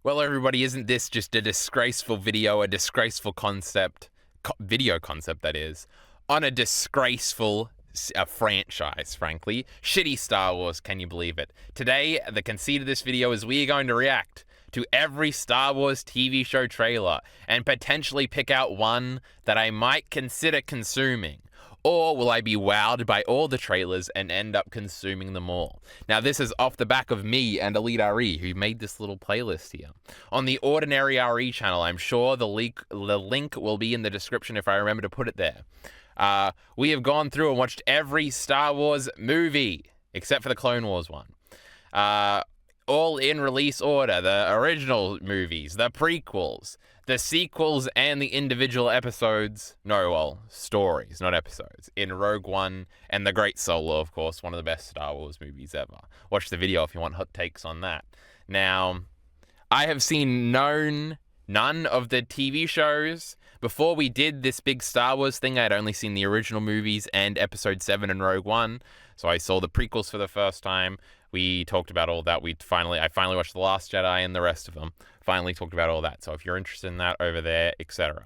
Well, everybody, isn't this just a disgraceful video, a disgraceful video concept that is, on a disgraceful franchise, frankly. Shitty Star Wars, can you believe it? Today, the conceit of this video is we are going to react to every Star Wars TV show trailer and potentially pick out one that I might consider consuming. Or will I be wowed by all the trailers and end up consuming them all? Now, this is off the back of me and Elite RE, who made this little playlist here. On the Ordinary RE channel, I'm sure the link will be in the description if I remember to put it there. We have gone through and watched every Star Wars movie, except for the Clone Wars one. All in release order, the original movies, the prequels, the sequels, and the individual episodes. No, well, stories, not episodes. In Rogue One and The Great Solo, of course, one of the best Star Wars movies ever. Watch the video if you want hot takes on that. Now, I have seen none of the TV shows. Before we did this big Star Wars thing, I'd only seen the original movies and Episode 7 and Rogue One. So I saw the prequels for the first time. We talked about all that. I finally watched The Last Jedi and the rest of them. Finally talked about all that. So if you're interested in that, over there, etc.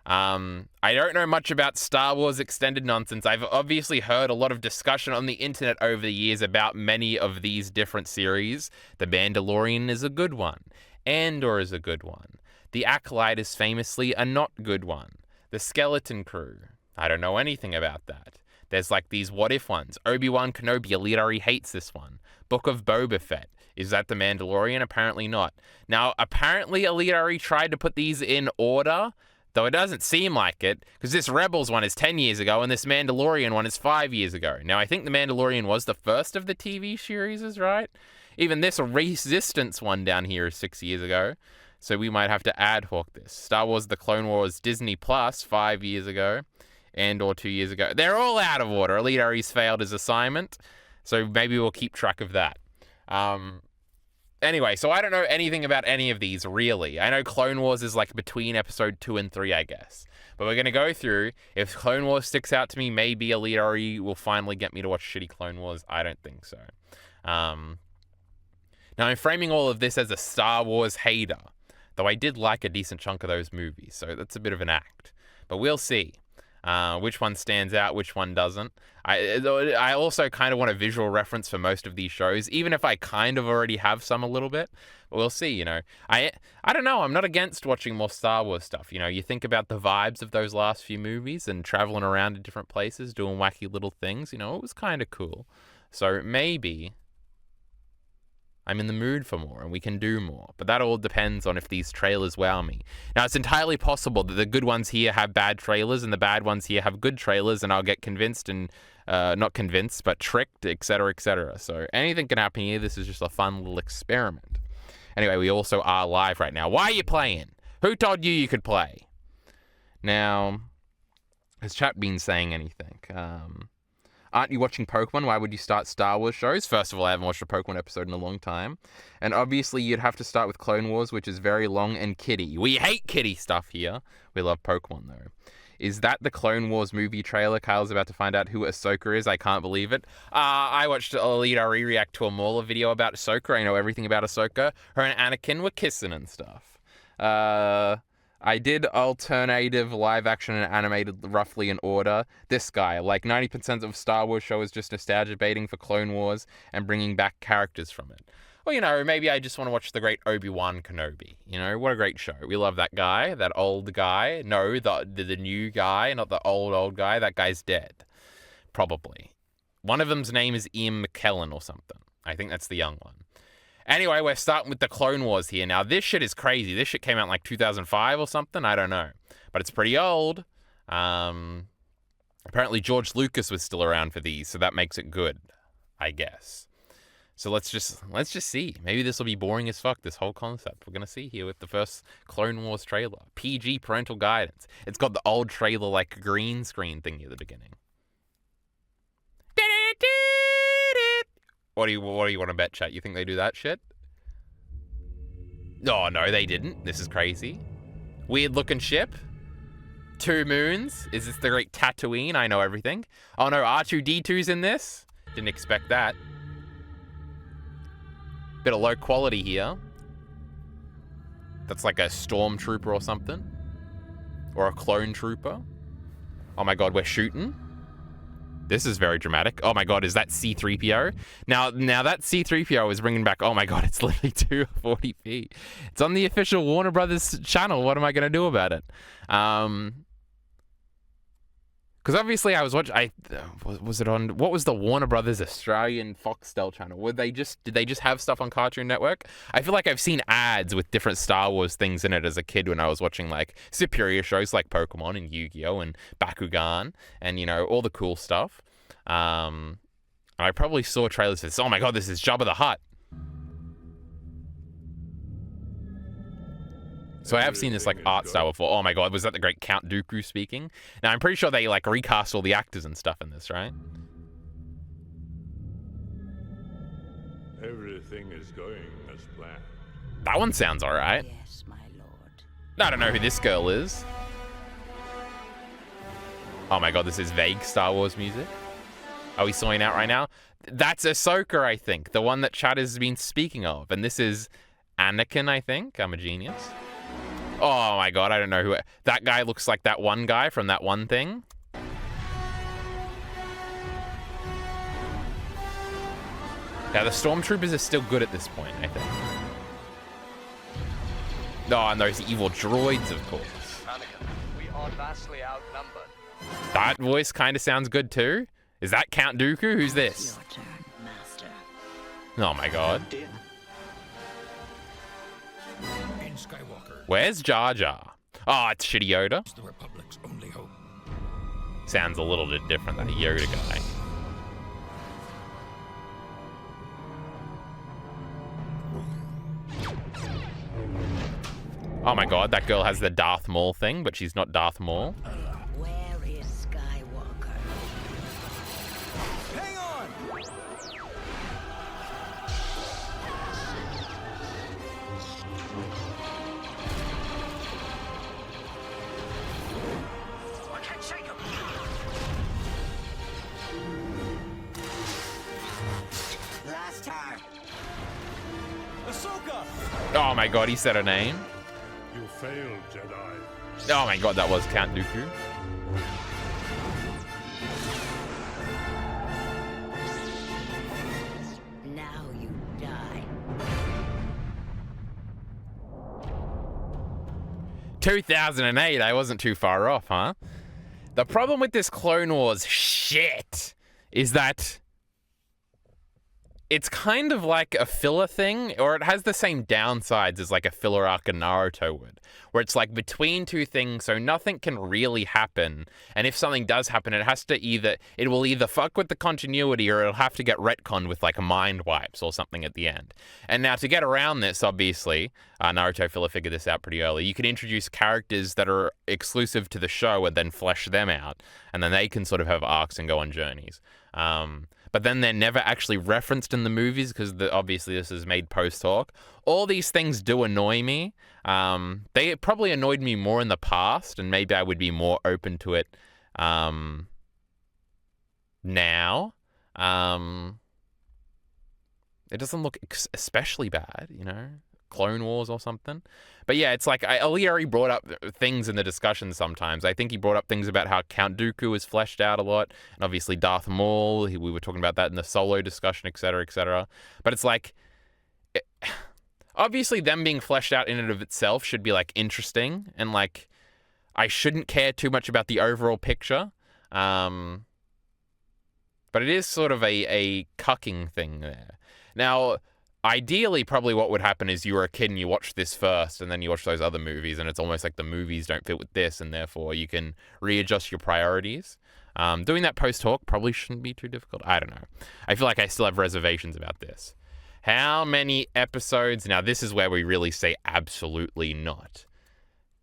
I don't know much about Star Wars extended nonsense. I've obviously heard a lot of discussion on the internet over the years about many of these different series. The Mandalorian is a good one. Andor is a good one. The Acolyte is famously a not good one. The Skeleton Crew. I don't know anything about that. There's like these what-if ones. Obi-Wan Kenobi, Elite RE hates this one. Book of Boba Fett. Is that The Mandalorian? Apparently not. Now, apparently Elite RE tried to put these in order, though it doesn't seem like it, because this Rebels one is 10 years ago and this Mandalorian one is 5 years ago. Now, I think The Mandalorian was the first of the TV series, right? Even this Resistance one down here is 6 years ago. So we might have to ad hoc this. Star Wars The Clone Wars Disney Plus 5 years ago. Andor 2 years ago. They're all out of order. Elite RE's failed his assignment. So maybe we'll keep track of that. Anyway, so I don't know anything about any of these, really. I know Clone Wars is like between episode 2 and 3, I guess. But we're going to go through. If Clone Wars sticks out to me, maybe Elite RE will finally get me to watch shitty Clone Wars. I don't think so. Now, I'm framing all of this as a Star Wars hater. Though I did like a decent chunk of those movies, so that's a bit of an act. But we'll see. Which one stands out, which one doesn't. I also kind of want a visual reference for most of these shows, even if I kind of already have some a little bit. But we'll see, you know. I don't know, I'm not against watching more Star Wars stuff. You know, you think about the vibes of those last few movies and traveling around to different places, doing wacky little things, you know, it was kind of cool. So maybe I'm in the mood for more and we can do more. But that all depends on if these trailers wow me. Now, it's entirely possible that the good ones here have bad trailers and the bad ones here have good trailers and I'll get convinced and, not convinced, but tricked, etc., etc. So anything can happen here. This is just a fun little experiment. Anyway, we also are live right now. Why are you playing? Who told you could play? Now, has chat been saying anything? Aren't you watching Pokemon? Why would you start Star Wars shows? First of all, I haven't watched a Pokemon episode in a long time. And obviously, you'd have to start with Clone Wars, which is very long and kiddie. We hate kiddie stuff here. We love Pokemon, though. Is that the Clone Wars movie trailer? Kyle's about to find out who Ahsoka is. I can't believe it. I watched Elite RE react to a Mauler video about Ahsoka. I know everything about Ahsoka. Her and Anakin were kissing and stuff. I did alternative live action and animated roughly in order. This guy, like 90% of Star Wars show is just nostalgia baiting for Clone Wars and bringing back characters from it. Well, you know, maybe I just want to watch the great Obi-Wan Kenobi. You know, what a great show. We love that guy, that old guy. No, the new guy, not the old guy. That guy's dead. Probably. One of them's name is Ian McKellen or something. I think that's the young one. Anyway, we're starting with the Clone Wars here. Now, this shit is crazy. This shit came out in like 2005 or something. I don't know. But it's pretty old. Apparently, George Lucas was still around for these, so that makes it good, I guess. So let's just see. Maybe this will be boring as fuck, this whole concept. We're going to see here with the first Clone Wars trailer. PG parental guidance. It's got the old trailer, like, green screen thingy at the beginning. What do you want to bet, chat? You think they do that shit? Oh, no, they didn't. This is crazy. Weird looking ship. 2 moons. Is this the great Tatooine? I know everything. Oh, no, R2-D2's in this? Didn't expect that. Bit of low quality here. That's like a stormtrooper or something. Or a clone trooper. Oh my god, we're shooting. This is very dramatic. Oh my god, is that C-3PO? Now that C-3PO is bringing back... Oh my god, it's literally 240p. It's on the official Warner Brothers channel. What am I going to do about it? Because obviously I was watching... was it on... What was the Warner Brothers Australian Foxtel channel? Did they just have stuff on Cartoon Network? I feel like I've seen ads with different Star Wars things in it as a kid when I was watching, like, superior shows like Pokemon and Yu-Gi-Oh! And Bakugan and, you know, all the cool stuff. I probably saw trailers for this. Oh my god, this is Jabba the Hutt. So I have seen this, like, art style before. Oh my god, was that the great Count Dooku speaking? Now, I'm pretty sure they, like, recast all the actors and stuff in this, right? Everything is going as planned. That one sounds alright. Yes, my lord. I don't know who this girl is. Oh my god, this is vague Star Wars music. Are we sorting out right now? That's Ahsoka, I think. The one that Chad has been speaking of. And this is Anakin, I think. I'm a genius. Oh my god, I don't know who... That guy looks like that one guy from that one thing. Now, the Stormtroopers are still good at this point, I think. Oh, and those evil droids, of course. Anakin, we are vastly outnumbered. That voice kind of sounds good, too. Is that Count Dooku? Who's this? Your turn, master. Oh my god. In Skywalker, Where's Jar Jar? Oh, it's shitty Yoda. the Republic's only hope. Sounds a little bit different, that Yoda guy. Oh my god, that girl has the Darth Maul thing, but she's not Darth Maul. Where is Skywalker? Hang on! I can't shake him. Blast her! Ahsoka! Oh my god, he said her name. You failed, Jedi. Oh my god, that was Count Dooku. Now you die. 2008, I wasn't too far off, huh? The problem with this Clone Wars shit is that it's kind of like a filler thing, or it has the same downsides as like a filler arc in Naruto would, where it's like between two things, so nothing can really happen. And if something does happen, it will either fuck with the continuity or it'll have to get retconned with like mind wipes or something at the end. And now to get around this, obviously, Naruto filler figured this out pretty early. You can introduce characters that are exclusive to the show and then flesh them out, and then they can sort of have arcs and go on journeys. But then they're never actually referenced in the movies because obviously this is made post-talk. All these things do annoy me. They probably annoyed me more in the past, and maybe I would be more open to it now. It doesn't look especially bad, you know? Clone Wars or something. But yeah, it's like Ali already brought up things in the discussion sometimes. I think he brought up things about how Count Dooku is fleshed out a lot, and obviously Darth Maul, we were talking about that in the Solo discussion, etc., etc. But it's like, obviously them being fleshed out in and of itself should be like interesting, and like I shouldn't care too much about the overall picture. But it is sort of a cucking thing there. Now, ideally, probably what would happen is you were a kid and you watched this first and then you watch those other movies, and it's almost like the movies don't fit with this, and therefore you can readjust your priorities. Doing that post-talk probably shouldn't be too difficult. I don't know. I feel like I still have reservations about this. How many episodes? Now, this is where we really say absolutely not.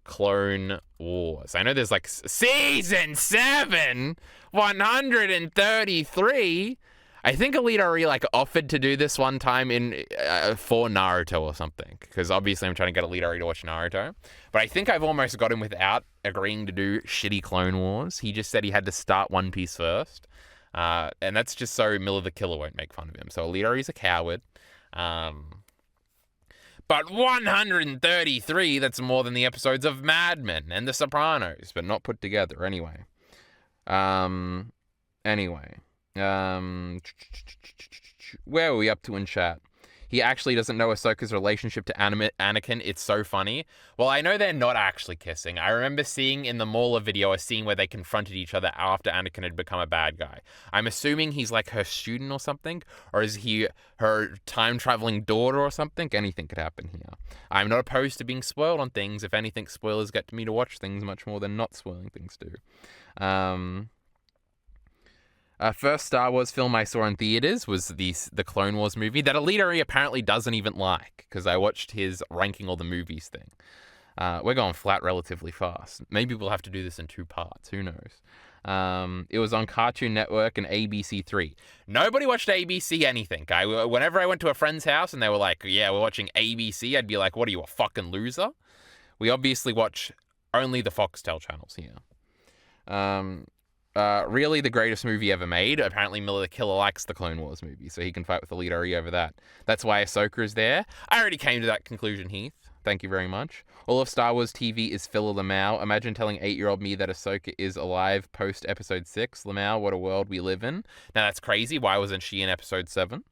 Clone Wars. I know there's like Season 7, 133. I think Elite Ori like offered to do this one time for Naruto or something, because obviously I'm trying to get Elite Ori to watch Naruto. But I think I've almost got him without agreeing to do shitty Clone Wars. He just said he had to start One Piece first, and that's just so Miller the Killer won't make fun of him. So Elite Ori's a coward. But 133, that's more than the episodes of Mad Men and The Sopranos, but not put together anyway. Where are we up to in chat? He actually doesn't know Ahsoka's relationship to Anakin. It's so funny. Well, I know they're not actually kissing. I remember seeing in the Mauler video a scene where they confronted each other after Anakin had become a bad guy. I'm assuming he's like her student or something, or is he her time-traveling daughter or something? Anything could happen here. I'm not opposed to being spoiled on things. If anything, spoilers get me to watch things much more than not spoiling things do. First Star Wars film I saw in theaters was the Clone Wars movie that Alita apparently doesn't even like, because I watched his ranking all the movies thing. We're going flat relatively fast. Maybe we'll have to do this in 2 parts. Who knows? It was on Cartoon Network and ABC3. Nobody watched ABC anything. Whenever I went to a friend's house and they were like, yeah, we're watching ABC, I'd be like, what are you, a fucking loser? We obviously watch only the Foxtel channels here. Really the greatest movie ever made. Apparently Miller the Killer likes the Clone Wars movie, so he can fight with Alita Ri over that. That's why Ahsoka is there. I already came to that conclusion, Heath. Thank you very much. All of Star Wars TV is filler Lamau. Imagine telling 8-year-old me that Ahsoka is alive post Episode 6. Lamau, what a world we live in. Now that's crazy. Why wasn't she in Episode 7?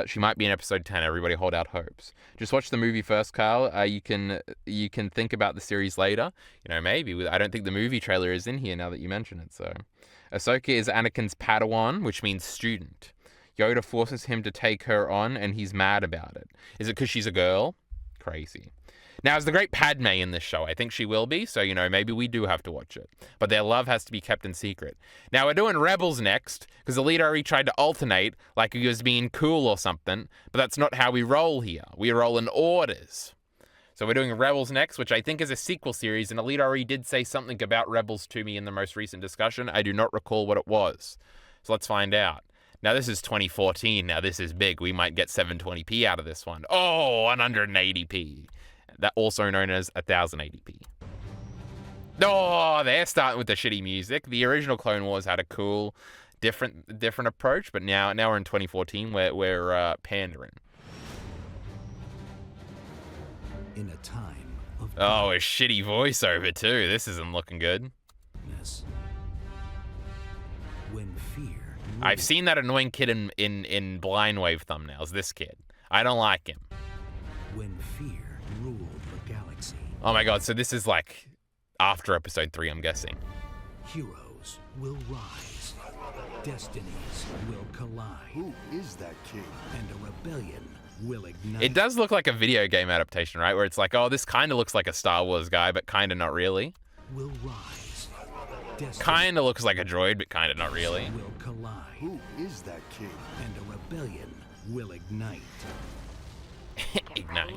She might be in Episode 10. Everybody hold out hopes. Just watch the movie first, Carl. You can think about the series later. You know, maybe. I don't think the movie trailer is in here now that you mention it. So, Ahsoka is Anakin's Padawan, which means student. Yoda forces him to take her on, and he's mad about it. Is it because she's a girl? Crazy. Now, is the great Padme in this show? I think she will be, so, you know, maybe we do have to watch it. But their love has to be kept in secret. Now, we're doing Rebels next, because Alita already tried to alternate like he was being cool or something, but that's not how we roll here. We roll in orders. So we're doing Rebels next, which I think is a sequel series, and Alita already did say something about Rebels to me in the most recent discussion. I do not recall what it was. So let's find out. Now, this is 2014. Now, this is big. We might get 720p out of this one. Oh, 180p. That also known as 1080p. Oh, they're starting with the shitty music. The original Clone Wars had a cool, different approach, but now we're in 2014. We're pandering. In a time of Oh, a shitty voiceover too. This isn't looking good. darkness, when fear I've seen that annoying kid in Blind Wave thumbnails. This kid, I don't like him. when fear ruled the galaxy, Oh my god. So this is like after Episode 3, I'm guessing. heroes will rise, destinies will collide, Who is that king? and a rebellion will ignite. It does look like a video game adaptation, right? Where it's like, oh, this kind of looks like a Star Wars guy, but kind of not really. Will rise, destinies Kind of looks like a droid, but kind of not really. will collide, Who is that king? and a rebellion will ignite. Ignite.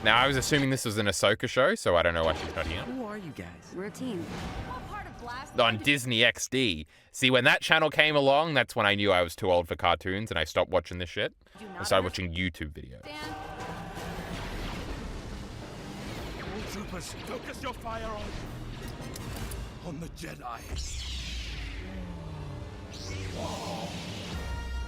Now, I was assuming this was an Ahsoka show, so I don't know why she's not here. Who are you guys? We're a team. On Disney XD. See, when that channel came along, that's when I knew I was too old for cartoons, and I stopped watching this shit. I started watching YouTube videos. Troopers, focus your fire on the Jedi.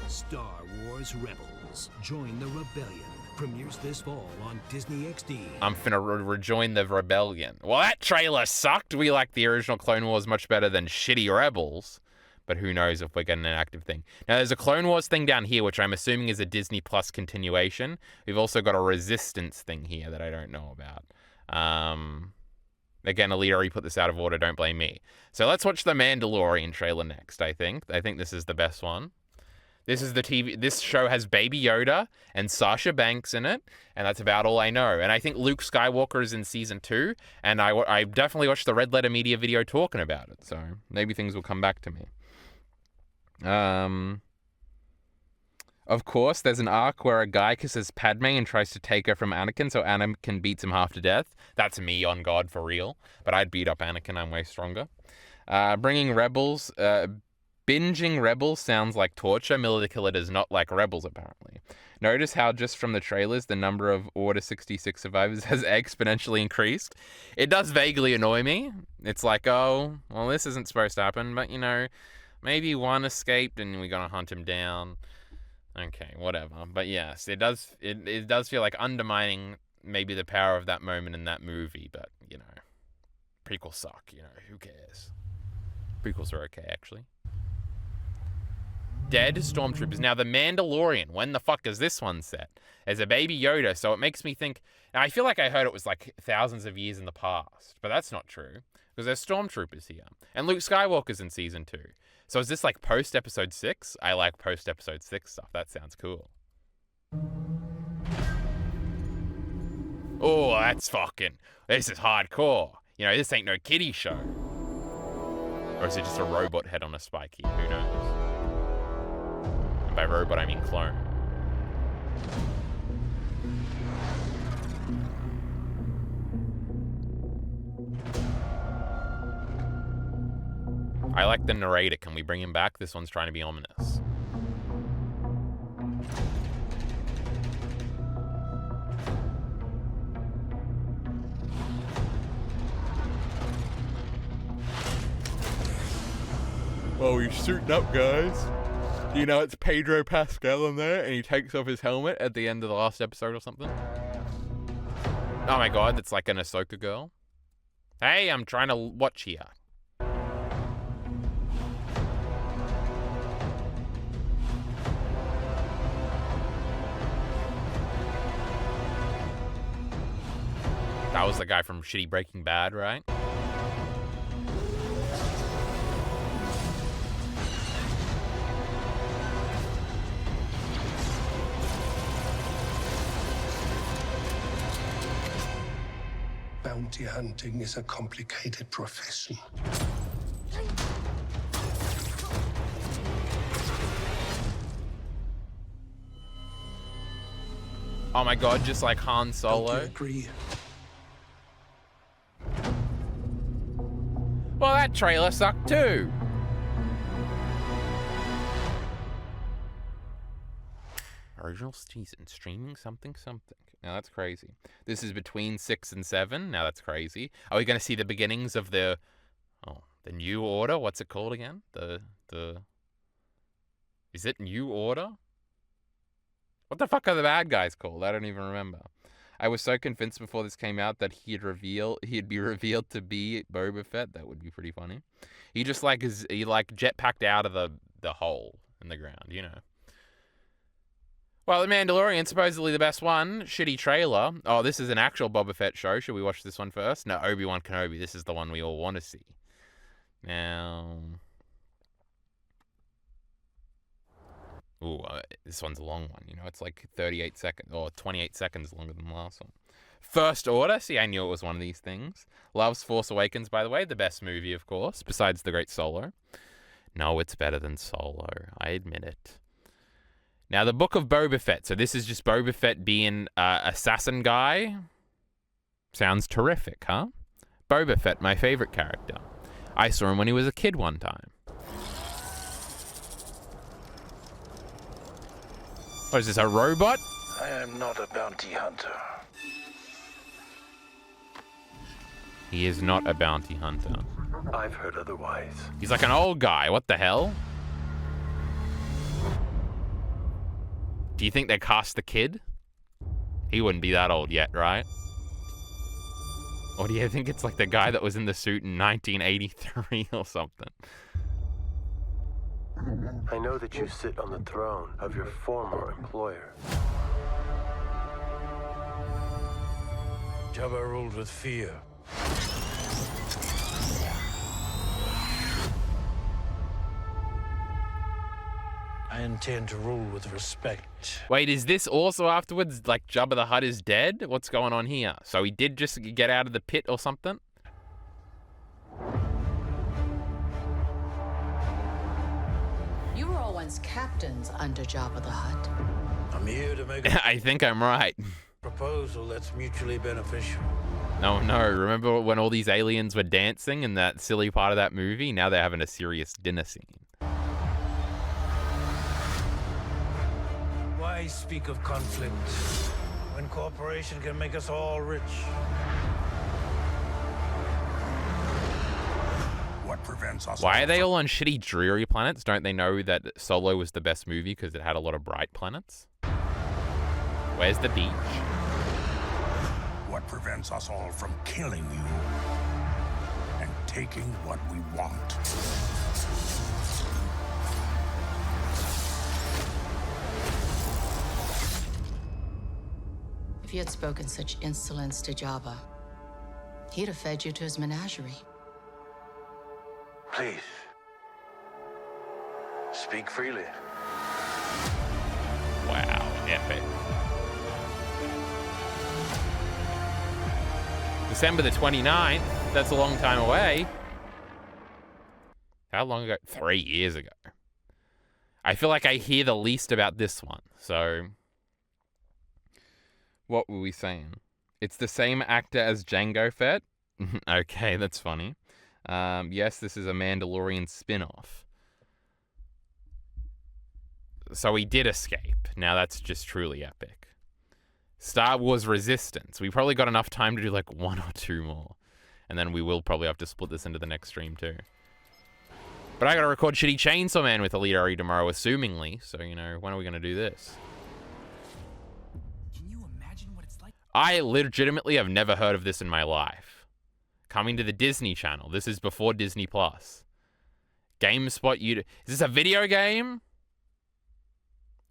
Star Wars Rebels. Join the rebellion. Premieres this fall on Disney XD. I'm finna rejoin the rebellion. Well, that trailer sucked. We like the original Clone Wars much better than shitty Rebels. But who knows if we're getting an active thing. Now, there's a Clone Wars thing down here, which I'm assuming is a Disney Plus continuation. We've also got a Resistance thing here that I don't know about. Again, Alita already put this out of order. Don't blame me. So let's watch the Mandalorian trailer next, I think. I think this is the best one. This is the TV. This show has Baby Yoda and Sasha Banks in it, and that's about all I know. And I think Luke Skywalker is in season 2, and I definitely watched the Red Letter Media video talking about it. So maybe things will come back to me. Of course, there's an arc where a guy kisses Padme and tries to take her from Anakin, so Anakin beats him half to death. That's me on God for real, but I'd beat up Anakin. I'm way stronger. Bringing Rebels Binging Rebels sounds like torture. Miller the Killer does not like Rebels, apparently. Notice how just from the trailers, the number of Order 66 survivors has exponentially increased. It does vaguely annoy me. It's like, oh, well, this isn't supposed to happen, but, you know, maybe one escaped and we're going to hunt him down. Okay, whatever. But yes, it does feel like undermining maybe the power of that moment in that movie, but, you know, prequels suck, you know, who cares? Prequels are okay, actually. Dead stormtroopers. Now, The Mandalorian, when the fuck is this one set? As a baby Yoda, so it makes me think... Now, I feel like I heard it was like thousands of years in the past, but that's not true, because there's stormtroopers here. And Luke Skywalker's in Season 2. So is this like post-Episode 6? I like post-Episode 6 stuff. That sounds cool. Oh, that's fucking... This is hardcore. You know, this ain't no kiddie show. Or is it just a robot head on a spiky? Who knows? And by robot, I mean clone. I like the narrator. Can we bring him back? This one's trying to be ominous. Oh, he's suiting up, guys. You know, it's Pedro Pascal in there, and he takes off his helmet at the end of the last episode or something. Oh my god, it's like an Ahsoka girl. Hey, I'm trying to watch here. That was the guy from shitty Breaking Bad, right? Bounty hunting is a complicated profession. Oh my god, just like Han Don't Solo. you agree? Well, that trailer sucked too. Original season, streaming something. Now that's crazy. This is between 6 and 7. Now that's crazy. Are we going to see the beginnings of the New Order? What's it called again? Is it New Order? What the fuck are the bad guys called? I don't even remember. I was so convinced before this came out that he'd be revealed to be Boba Fett. That would be pretty funny. He just he jetpacked out of the hole in the ground, you know. Well, The Mandalorian, supposedly the best one. Shitty trailer. Oh, this is an actual Boba Fett show. Should we watch this one first? No, Obi-Wan Kenobi. This is the one we all want to see. Now... Ooh, this one's a long one. You know, it's like 38 seconds, or 28 seconds longer than the last one. First Order. See, I knew it was one of these things. Loves Force Awakens, by the way. The best movie, of course, besides The Great Solo. No, it's better than Solo. I admit it. Now, the Book of Boba Fett. So this is just Boba Fett being assassin guy. Sounds terrific, huh? Boba Fett, my favorite character. I saw him when he was a kid one time. What is this, a robot? I am not a bounty hunter. He is not a bounty hunter. I've heard otherwise. He's like an old guy. What the hell? Do you think they cast the kid? He wouldn't be that old yet, right? Or do you think it's like the guy that was in the suit in 1983 or something? I know that you sit on the throne of your former employer. Jabba ruled with fear. I intend to rule with respect. Wait, is this also afterwards like Jabba the Hutt is dead? What's going on here? So he did just get out of the pit or something? You were all once captains under Jabba the Hutt. I'm here to make a I think I'm right. proposal that's mutually beneficial. No, remember when all these aliens were dancing in that silly part of that movie? Now they're having a serious dinner scene. Why speak of conflict when cooperation can make us all rich? What prevents us? Why are they all on shitty, dreary planets? Don't they know that Solo was the best movie because it had a lot of bright planets? Where's the beach? What prevents us all from killing you and taking what we want? If you had spoken such insolence to Jabba, he'd have fed you to his menagerie. Please. Speak freely. Wow, epic. December the 29th, that's a long time away. How long ago? 3 years ago. I feel like I hear the least about this one, so... What were we saying? It's the same actor as Jango Fett? Okay, that's funny. Yes, this is a Mandalorian spin-off. So he did escape. Now that's just truly epic. Star Wars Resistance. We probably got enough time to do like 1 or 2 more. And then we will probably have to split this into the next stream too. But I gotta record Shitty Chainsaw Man with Elite Ari tomorrow, assumingly. So, you know, when are we gonna do this? Can you imagine what it's like? I legitimately have never heard of this in my life. Coming to the Disney Channel. This is before Disney Plus. GameSpot. Is this a video game?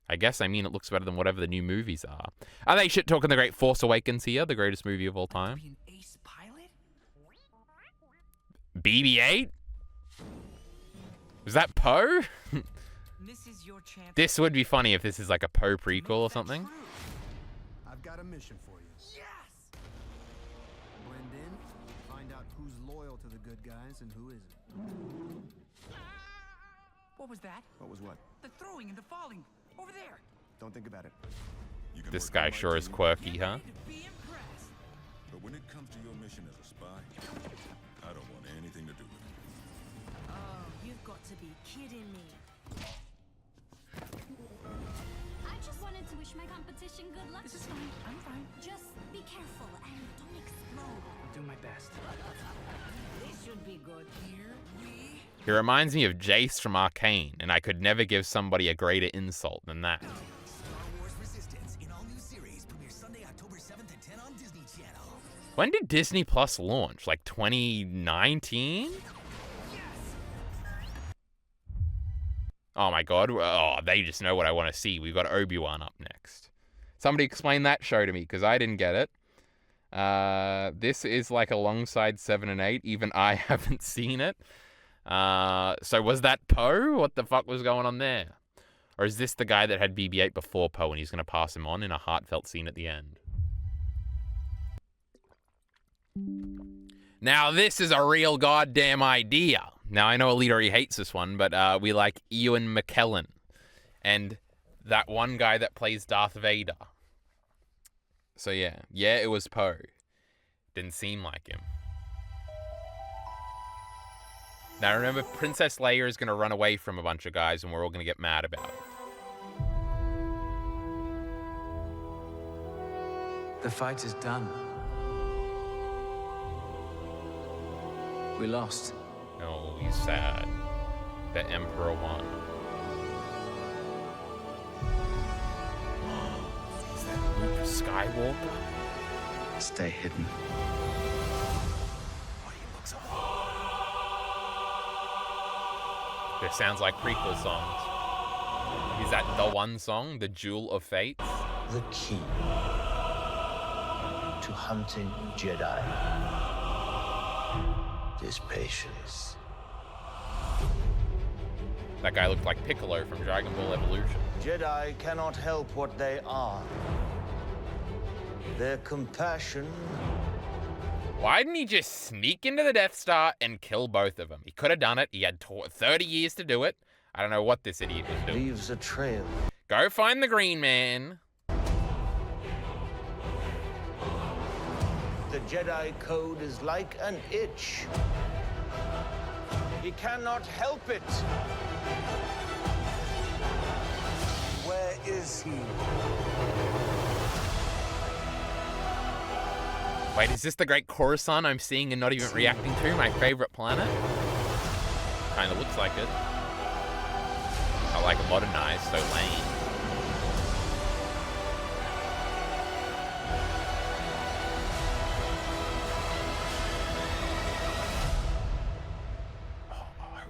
I guess, I mean, it looks better than whatever the new movies are. Are they shit talking The Great Force Awakens here? The greatest movie of all time? Be an ace pilot? BB-8? Was that Poe? This is your chance. This would be funny if this is like a Poe prequel or something. I've got a mission for you. Yes! Blend in, find out who's loyal to the good guys and who isn't. What was that? What was what? The throwing and the falling. Over there. Don't think about it. This guy sure is quirky, huh? Be impressed. But when it comes to your mission as a spy, I don't want anything to do with it. Oh, you've got to be kidding me. I just wanted to wish my competition good luck. This is fine. I'm fine. Just be careful and don't explode. I'll do my best. This should be good. Here we He reminds me of Jace from Arcane, and I could never give somebody a greater insult than that. Star Wars Resistance in all new series premieres Sunday, October 7th at 10 on Disney Channel. When did Disney Plus launch? Like 2019? Oh my god. Oh, they just know what I want to see. We've got Obi-Wan up next. Somebody explain that show to me, because I didn't get it. This is like alongside 7 and 8. Even I haven't seen it. So was that Poe? What the fuck was going on there? Or is this the guy that had BB-8 before Poe and he's going to pass him on in a heartfelt scene at the end? Now this is a real goddamn idea. Now I know Elite already hates this one, but we like Ian McKellen and that one guy that plays Darth Vader. So yeah, it was Poe. Didn't seem like him. Now remember, Princess Leia is going to run away from a bunch of guys and we're all going to get mad about it. The fight is done. We lost. Oh, he's sad. The Emperor won. Is that Luke Skywalker? Stay hidden. This sounds like prequel songs. Is that the one song, the Jewel of Fate? The key to hunting Jedi is patience. That guy looked like Piccolo from Dragon Ball Evolution. Jedi cannot help what they are. Their compassion. Why didn't he just sneak into the Death Star and kill both of them? He could have done it. He had 30 years to do it. I don't know what this idiot was doing. Leaves a trail. Go find the Green Man. The Jedi Code is like an itch. He cannot help it. Where is is he? Wait, is this the Great Coruscant I'm seeing and not even reacting to? My favorite planet? Kinda looks like it. I like modernized, so lame.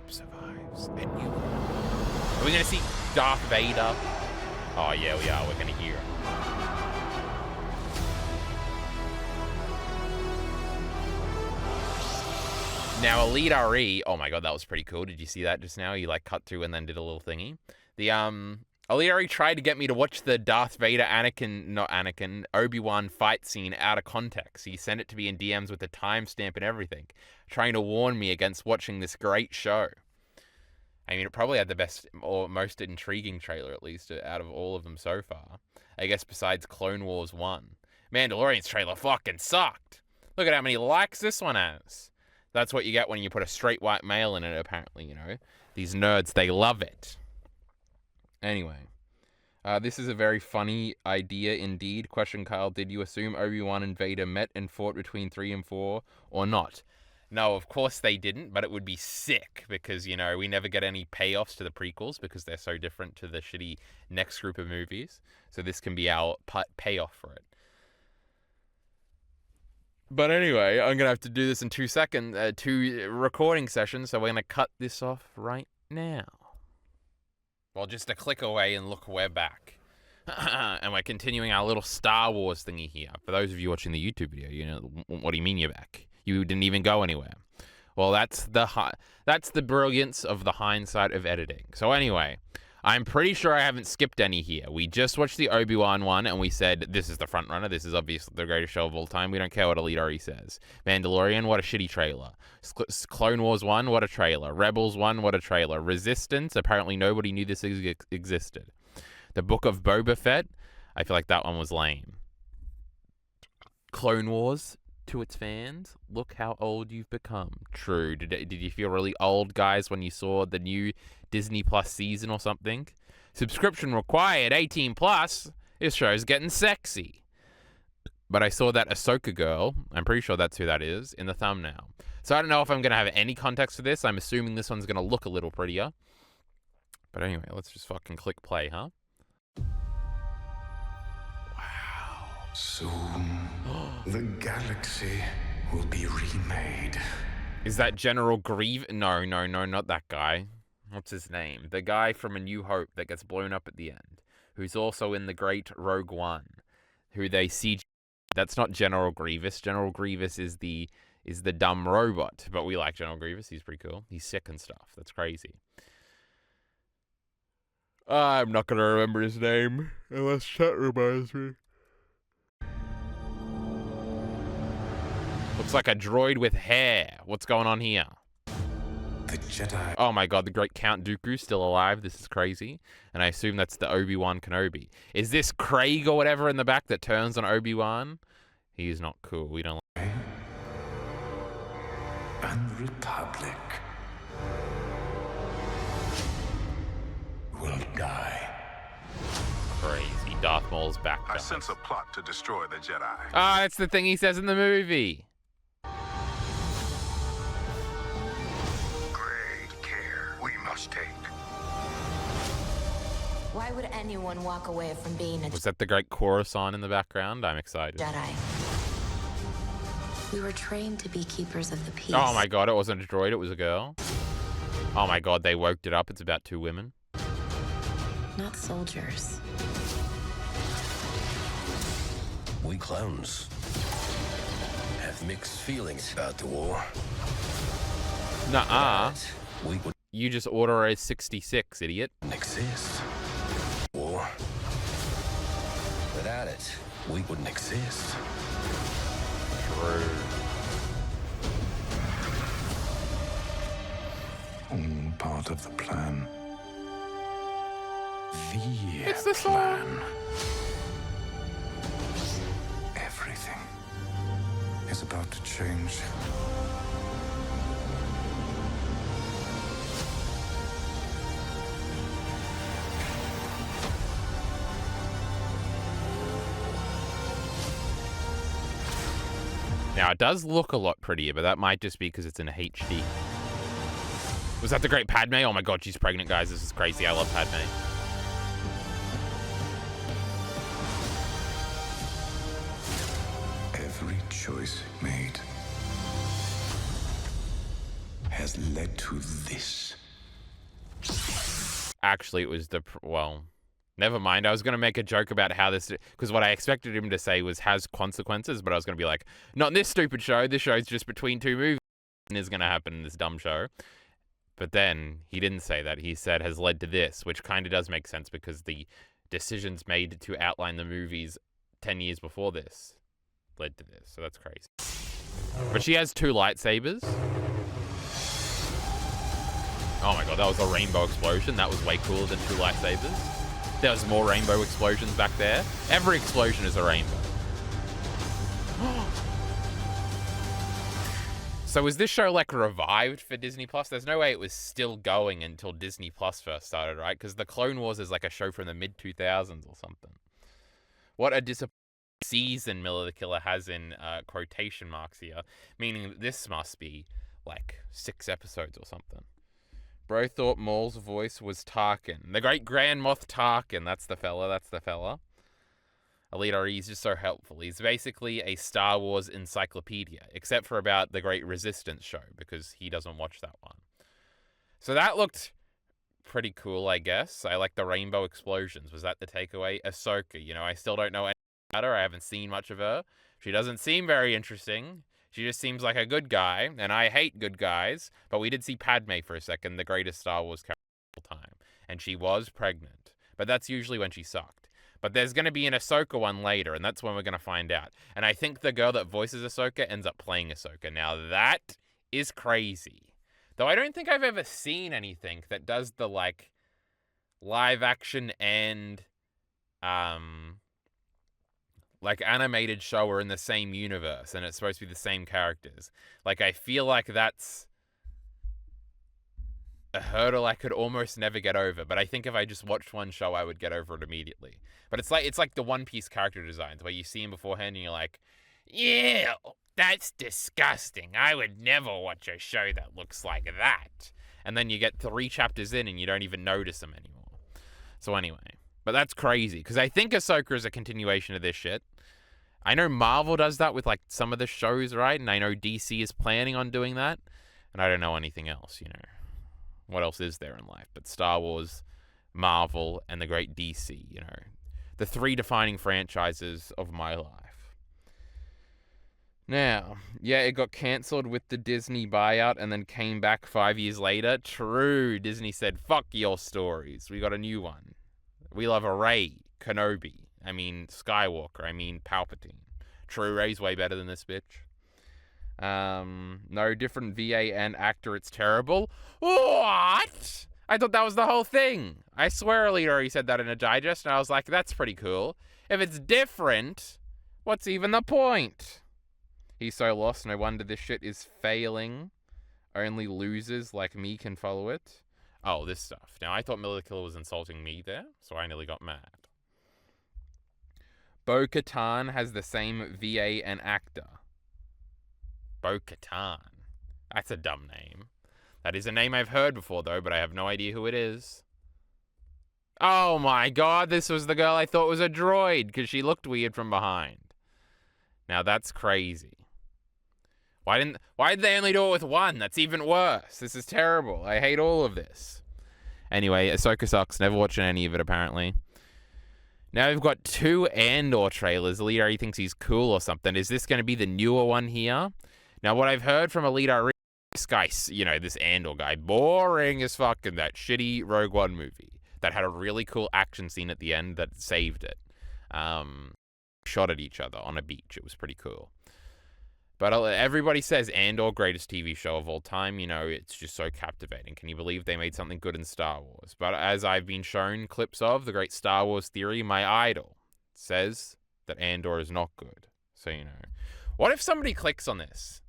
Survives. And you. Are we gonna see Darth Vader? Oh yeah, we are. We're gonna hear it. Now Elite RE. Oh my god, that was pretty cool. Did you see that just now? He like cut through and then did a little thingy. The Elite RE tried to get me to watch the Darth Vader Obi-Wan fight scene out of context. He sent it to me in DMs with a timestamp and everything, trying to warn me against watching this great show. I mean, it probably had the best or most intriguing trailer, at least, out of all of them so far. I guess besides Clone Wars 1. Mandalorian's trailer fucking sucked. Look at how many likes this one has. That's what you get when you put a straight white male in it, apparently, you know. These nerds, they love it. Anyway. This is a very funny idea indeed. Question, Kyle, did you assume Obi-Wan and Vader met and fought between 3 and 4 or not? No, of course they didn't, but it would be sick because, you know, we never get any payoffs to the prequels because they're so different to the shitty next group of movies. So this can be our payoff for it. But anyway, I'm going to have to do this in 2 recording sessions, so we're going to cut this off right now. Well, just a click away and look, we're back. And we're continuing our little Star Wars thingy here. For those of you watching the YouTube video, you know, what do you mean you're back? You didn't even go anywhere. Well, that's the brilliance of the hindsight of editing. So anyway, I'm pretty sure I haven't skipped any here. We just watched the Obi-Wan one, and we said, this is the front runner. This is obviously the greatest show of all time. We don't care what Elite already says. Mandalorian, what a shitty trailer. Clone Wars 1, what a trailer. Rebels 1, what a trailer. Resistance, apparently nobody knew this existed. The Book of Boba Fett, I feel like that one was lame. Clone Wars, to its fans, look how old you've become. True. Did you feel really old, guys, when you saw the new Disney Plus season or something? Subscription required, 18 plus. This show's getting sexy. But I saw that Ahsoka girl, I'm pretty sure that's who that is, in the thumbnail. So I don't know if I'm going to have any context for this. I'm assuming this one's going to look a little prettier. But anyway, let's just fucking click play, huh? Soon, the galaxy will be remade. Is that General Grievous? No, not that guy. What's his name? The guy from A New Hope that gets blown up at the end, who's also in the Great Rogue One, who they see. That's not General Grievous. General Grievous is the dumb robot, but we like General Grievous. He's pretty cool. He's sick and stuff. That's crazy. I'm not gonna remember his name unless chat reminds me. Looks like a droid with hair. What's going on here? The Jedi. Oh my god, the great Count Dooku's still alive. This is crazy. And I assume that's the Obi-Wan Kenobi. Is this Craig or whatever in the back that turns on Obi-Wan? He's not cool. We don't like him. And the Republic will die. Crazy. Darth Maul's back. I sense a plot to destroy the Jedi. Ah, that's the thing he says in the movie. Great care we must take. Why would anyone walk away from being a Was that the great Coruscant in the background? I'm excited. Jedi? We were trained to be keepers of the peace. Oh my god, it wasn't a droid, it was a girl. Oh my god, they woke it up. It's about 2 women. Not soldiers. We clones have mixed feelings about the war. Nuh-uh. We wouldn't You just order a 66, idiot. exist. War. Without it, we wouldn't exist. True. All part of the plan. It's the song. Plan. Everything is about to change. Now, it does look a lot prettier, but that might just be because it's in HD. Was that the great Padme? Oh my god, she's pregnant, guys. This is crazy. I love Padme. Every choice made has led to this. Actually, it was well, never mind. I was going to make a joke about how this, because what I expected him to say was has consequences, but I was going to be like, not in this stupid show. This show's just between two movies and is going to happen in this dumb show. But then he didn't say that. He said has led to this, which kind of does make sense because the decisions made to outline the movies 10 years before this led to this. So that's crazy. But she has 2 lightsabers. Oh my god, that was a rainbow explosion. That was way cooler than 2 lightsabers. There was more rainbow explosions back there. Every explosion is a rainbow. So was this show like revived for Disney Plus? There's no way it was still going until Disney Plus first started, right? Because the Clone Wars is like a show from the mid-2000s or something. What a disappointing season Miller the Killer has in quotation marks here, meaning that this must be like 6 episodes or something. Bro thought Maul's voice was Tarkin. The great Grand Moff Tarkin. That's the fella. Alita, he's just so helpful. He's basically a Star Wars encyclopedia, except for about the Great Resistance show, because he doesn't watch that one. So that looked pretty cool, I guess. I like the rainbow explosions. Was that the takeaway? Ahsoka, I still don't know anything about her. I haven't seen much of her. She doesn't seem very interesting. She just seems like a good guy, and I hate good guys. But we did see Padme for a second, the greatest Star Wars character of all time. And she was pregnant. But that's usually when she sucked. But there's going to be an Ahsoka one later, and that's when we're going to find out. And I think the girl that voices Ahsoka ends up playing Ahsoka. Now, that is crazy. Though I don't think I've ever seen anything that does the, live action and, animated show are in the same universe, and it's supposed to be the same characters. I feel like that's a hurdle I could almost never get over, but I think if I just watched one show, I would get over it immediately. But it's like the One Piece character designs, where you see them beforehand and you're like, yeah, that's disgusting. I would never watch a show that looks like that. And then you get 3 chapters in and you don't even notice them anymore. So anyway, but that's crazy, because I think Ahsoka is a continuation of this shit. I know Marvel does that with some of the shows, right? And I know DC is planning on doing that. And I don't know anything else, What else is there in life but Star Wars, Marvel, and the great DC, the 3 defining franchises of my life. Now, yeah, it got cancelled with the Disney buyout and then came back 5 years later. True, Disney said, fuck your stories. We got a new one. We love a Rey, Kenobi. Skywalker. Palpatine. True, Rey's way better than this bitch. No different VA and actor, it's terrible. What? I thought that was the whole thing. I swear Alita already said that in a digest, and I was like, that's pretty cool. If it's different, what's even the point? He's so lost, no wonder this shit is failing. Only losers like me can follow it. Oh, this stuff. Now, I thought Miller the Killer was insulting me there, so I nearly got mad. Bo-Katan has the same VA and actor. Bo-Katan. That's a dumb name. That is a name I've heard before, though, but I have no idea who it is. Oh my god, this was the girl I thought was a droid, because she looked weird from behind. Now that's crazy. Why did they only do it with one? That's even worse. This is terrible. I hate all of this. Anyway, Ahsoka sucks. Never watching any of it, apparently. Now we've got 2 Andor trailers. Alita thinks he's cool or something. Is this going to be the newer one here? Now, what I've heard from Alita, this guy, this Andor guy, boring as fuck in that shitty Rogue One movie that had a really cool action scene at the end that saved it. Shot at each other on a beach. It was pretty cool. But everybody says Andor, greatest TV show of all time. It's just so captivating. Can you believe they made something good in Star Wars? But as I've been shown clips of, the great Star Wars theory, my idol, says that Andor is not good. So, What if somebody clicks on this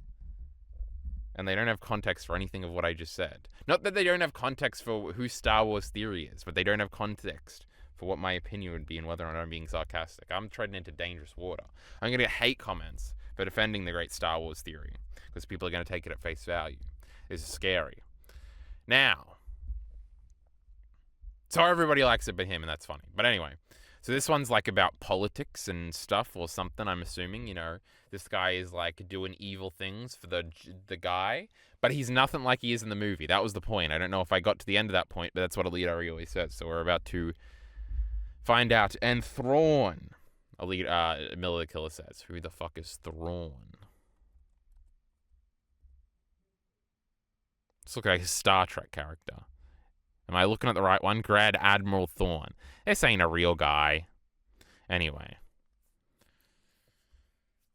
and they don't have context for anything of what I just said? Not that they don't have context for who Star Wars theory is, but they don't have context for what my opinion would be and whether or not I'm being sarcastic. I'm treading into dangerous water. I'm going to get hate comments for defending the great Star Wars theory, because people are going to take it at face value. This is scary. Now, so everybody likes it but him, and that's funny. But anyway, so this one's like about politics and stuff or something, I'm assuming. You know, this guy is like doing evil things for the guy, but he's nothing like he is in the movie. That was the point. I don't know if I got to the end of that point, but that's what Elite Ari always says. So we're about to find out. And Thrawn, Miller the Killer says, who the fuck is Thrawn? This looks like a Star Trek character. Am I looking at the right one? Grand Admiral Thrawn. This ain't a real guy. Anyway.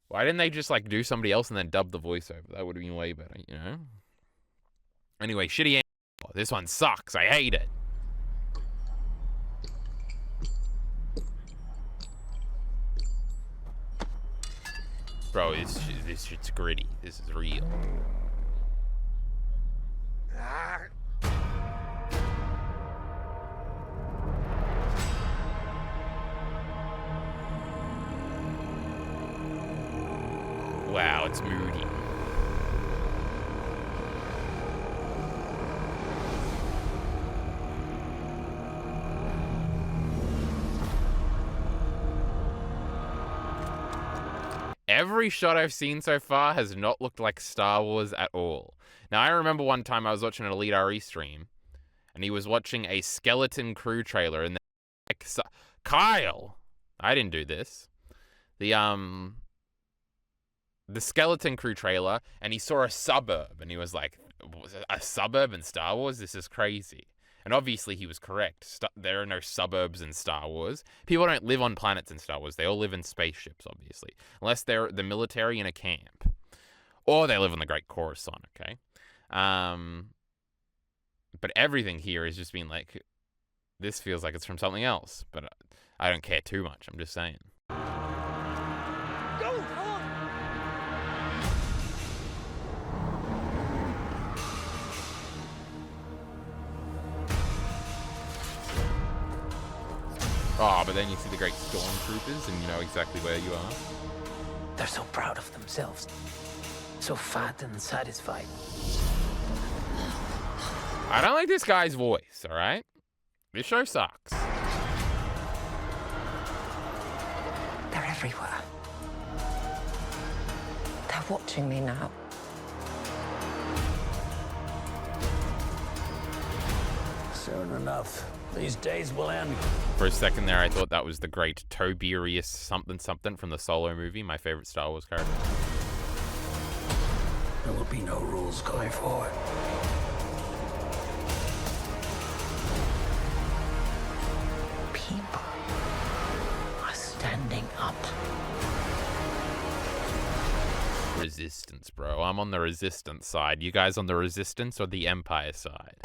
Why didn't they just, like, do somebody else and then dub the voiceover? That would have been way better, you know? Anyway, shitty. This one sucks. I hate it. Bro, this shit's gritty. This is real. Wow, it's moody. Every shot I've seen so far has not looked like Star Wars at all. Now, I remember one time I was watching an Elite RE stream, and he was watching a Skeleton Crew trailer, and like, Kyle! I didn't do this. The Skeleton Crew trailer, and he saw a suburb, and he was like, a suburb in Star Wars? This is crazy. And obviously he was correct. There are no suburbs in Star Wars. People don't live on planets in Star Wars. They all live in spaceships, obviously. Unless they're the military in a camp. Or they live in the Great Coruscant, okay? But everything here has just been like, this feels like it's from something else. But I don't care too much. I'm just saying. Go, on! Oh, but then you see the great stormtroopers and you know exactly where you are. They're so proud of themselves. So fat and satisfied. I don't like this guy's voice, alright? This show sucks. They're everywhere. They're watching me now. Soon enough. These days will end. For a second there, I thought that was the great Tiberius something from the Solo movie, my favorite Star Wars character. There will be no rules going forward. People are standing up. Resistance, bro. I'm on the Resistance side. You guys on the Resistance or the Empire side?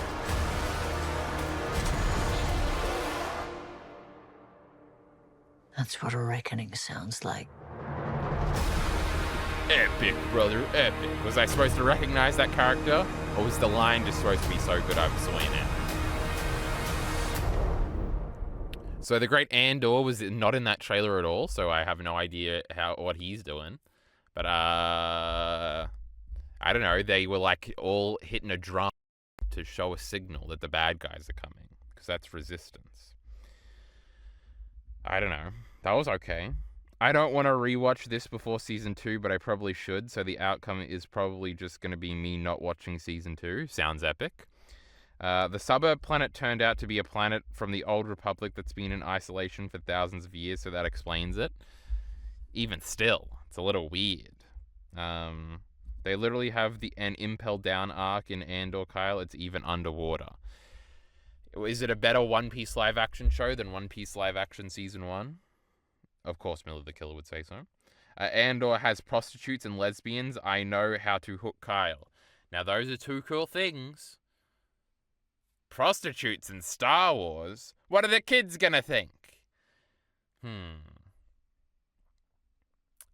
That's what a reckoning sounds like. Epic, brother, epic. Was I supposed to recognize that character? Or was the line just supposed to be so good I'm swinging it? So the great Andor was not in that trailer at all, so I have no idea what he's doing. But, I don't know, they were like all hitting a drum to show a signal that the bad guys are coming. Because that's Resistance. I don't know. That was okay. I don't want to rewatch this before Season 2, but I probably should, so the outcome is probably just going to be me not watching Season 2. Sounds epic. The suburb planet turned out to be a planet from the Old Republic that's been in isolation for thousands of years, so that explains it. Even still, it's a little weird. They literally have an Impel Down arc in Andor, Kyle. It's even underwater. Is it a better One Piece live-action show than One Piece live-action Season 1? Of course, Miller the Killer would say so. Andor has prostitutes and lesbians. I know how to hook Kyle. Now, those are two cool things. Prostitutes in Star Wars? What are the kids gonna think?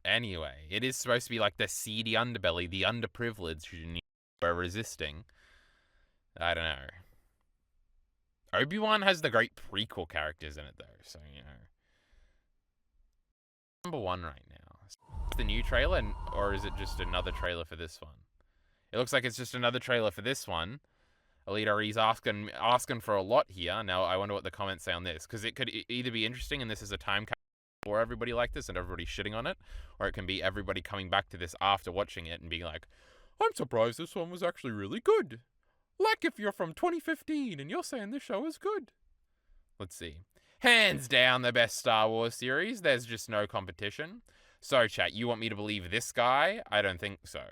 Anyway, it is supposed to be like the seedy underbelly, the underprivileged who are resisting. I don't know. Obi-Wan has the great prequel characters in it, though, so, you know. Number 1 right now. the new trailer, or is it just another trailer for this one? It looks like it's just another trailer for this one. Elite RE's asking for a lot here. Now, I wonder what the comments say on this, because it could either be interesting and this is a time capsule for everybody like this and everybody shitting on it, or it can be everybody coming back to this after watching it and being like, I'm surprised this one was actually really good. Like if you're from 2015 and you're saying this show is good. Let's see. Hands down the best Star Wars series. There's just no competition. So, chat, you want me to believe this guy? I don't think so.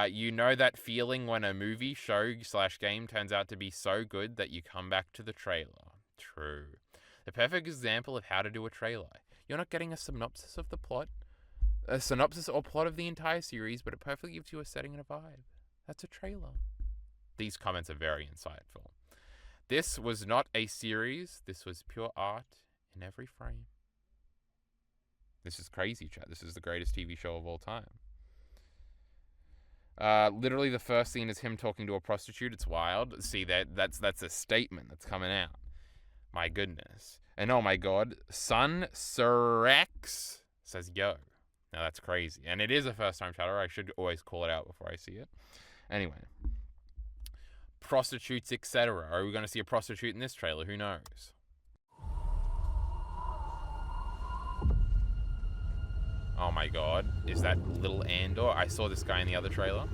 You know that feeling when a movie, show / game turns out to be so good that you come back to the trailer. True. The perfect example of how to do a trailer. You're not getting a synopsis of the plot, a synopsis or plot of the entire series, but it perfectly gives you a setting and a vibe. That's a trailer. These comments are very insightful. This was not a series. This was pure art in every frame. This is crazy, chat. This is the greatest TV show of all time. Literally the first scene is him talking to a prostitute. It's wild. See, that's a statement that's coming out. My goodness. And oh my god, Sun Surex says yo. Now that's crazy. And it is a first time chatter. I should always call it out before I see it. Anyway. Prostitutes, etc. Are we going to see a prostitute in this trailer? Who knows? Oh my god. Is that little Andor? I saw this guy in the other trailer.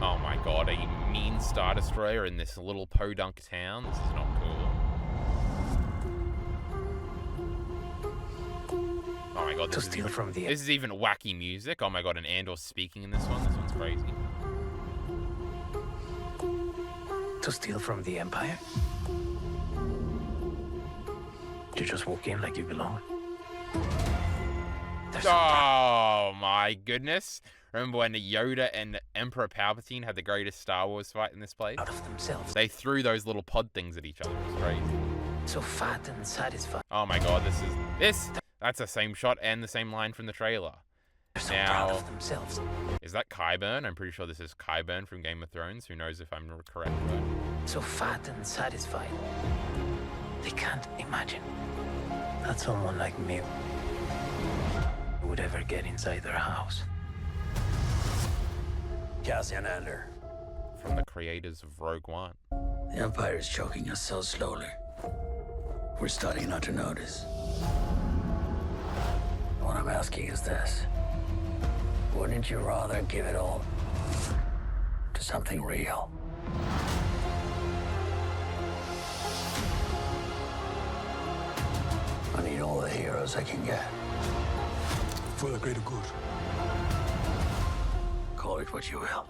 Oh my god, a mean Star Destroyer in this little podunk town? This is not cool. Oh my god, this is even wacky music. Oh my god, and Andor's speaking in this one. This one's crazy. To steal from the Empire? You just walk in like you belong. Oh my goodness. Remember when Yoda and Emperor Palpatine had the greatest Star Wars fight in this place? Out of themselves. They threw those little pod things at each other. It was crazy. So fat and satisfied. Oh my god, that's the same shot and the same line from the trailer. They're so proud of themselves. Is that Qyburn? I'm pretty sure this is Qyburn from Game of Thrones. Who knows if I'm correct, but... So fat and satisfied. They can't imagine that someone like me would ever get inside their house. Cassian Andor. From the creators of Rogue One. The Empire is choking us so slowly. We're starting not to notice. What I'm asking is this. Wouldn't you rather give it all to something real? I need all the heroes I can get. For the greater good. Call it what you will.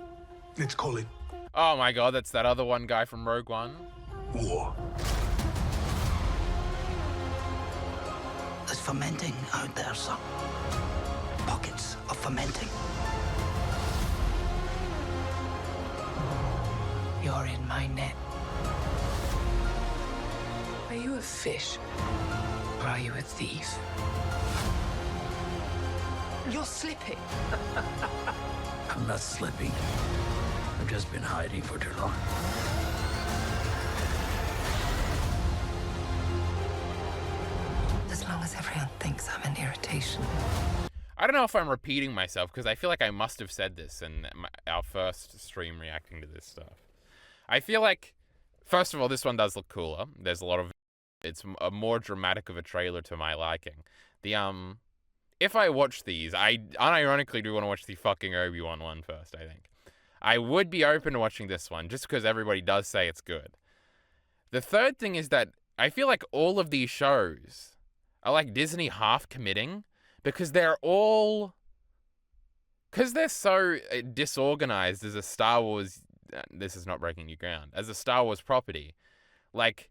Let's call it Oh my god, that's that other one guy from Rogue One. war. There's fermenting out there, son. Pockets of fermenting. You're in my net. Are you a fish? Or are you a thief? You're slipping. I'm not slipping. I've just been hiding for too long. As long as everyone thinks I'm an irritation. I don't know if I'm repeating myself, because I feel like I must have said this in our first stream reacting to this stuff. I feel like, first of all, this one does look cooler. There's a lot of... It's a more dramatic of a trailer to my liking. If I watch these, I unironically do want to watch the fucking Obi-Wan one first, I think. I would be open to watching this one, just because everybody does say it's good. The third thing is that I feel like all of these shows are like Disney half committing, because they're all... Because they're so disorganized as a Star Wars... This is not breaking new ground. As a Star Wars property. Like,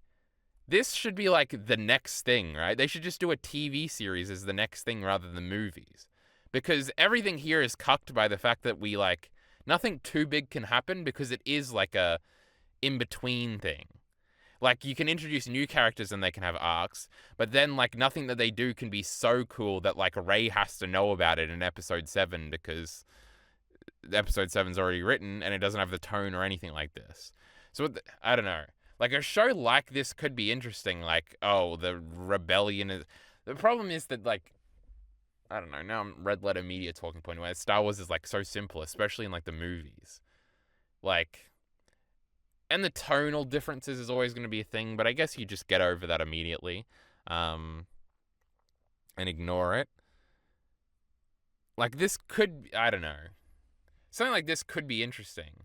this should be like the next thing, right? They should just do a TV series as the next thing rather than movies. Because everything here is cucked by the fact that we, like... Nothing too big can happen because it is like a in-between thing. Like, you can introduce new characters and they can have arcs, but then, like, nothing that they do can be so cool that, like, Rey has to know about it in Episode 7 because Episode 7's already written and it doesn't have the tone or anything like this. So, I don't know. Like, Like, a show like this could be interesting. Like, oh, the rebellion is... The problem is that, like, I don't know, now I'm red letter media talking point where Star Wars is, like, so simple, especially in, like, the movies. Like, and the tonal differences is always going to be a thing, but I guess you just get over that immediately, and ignore it. Like, this could, I don't know. Something like this could be interesting.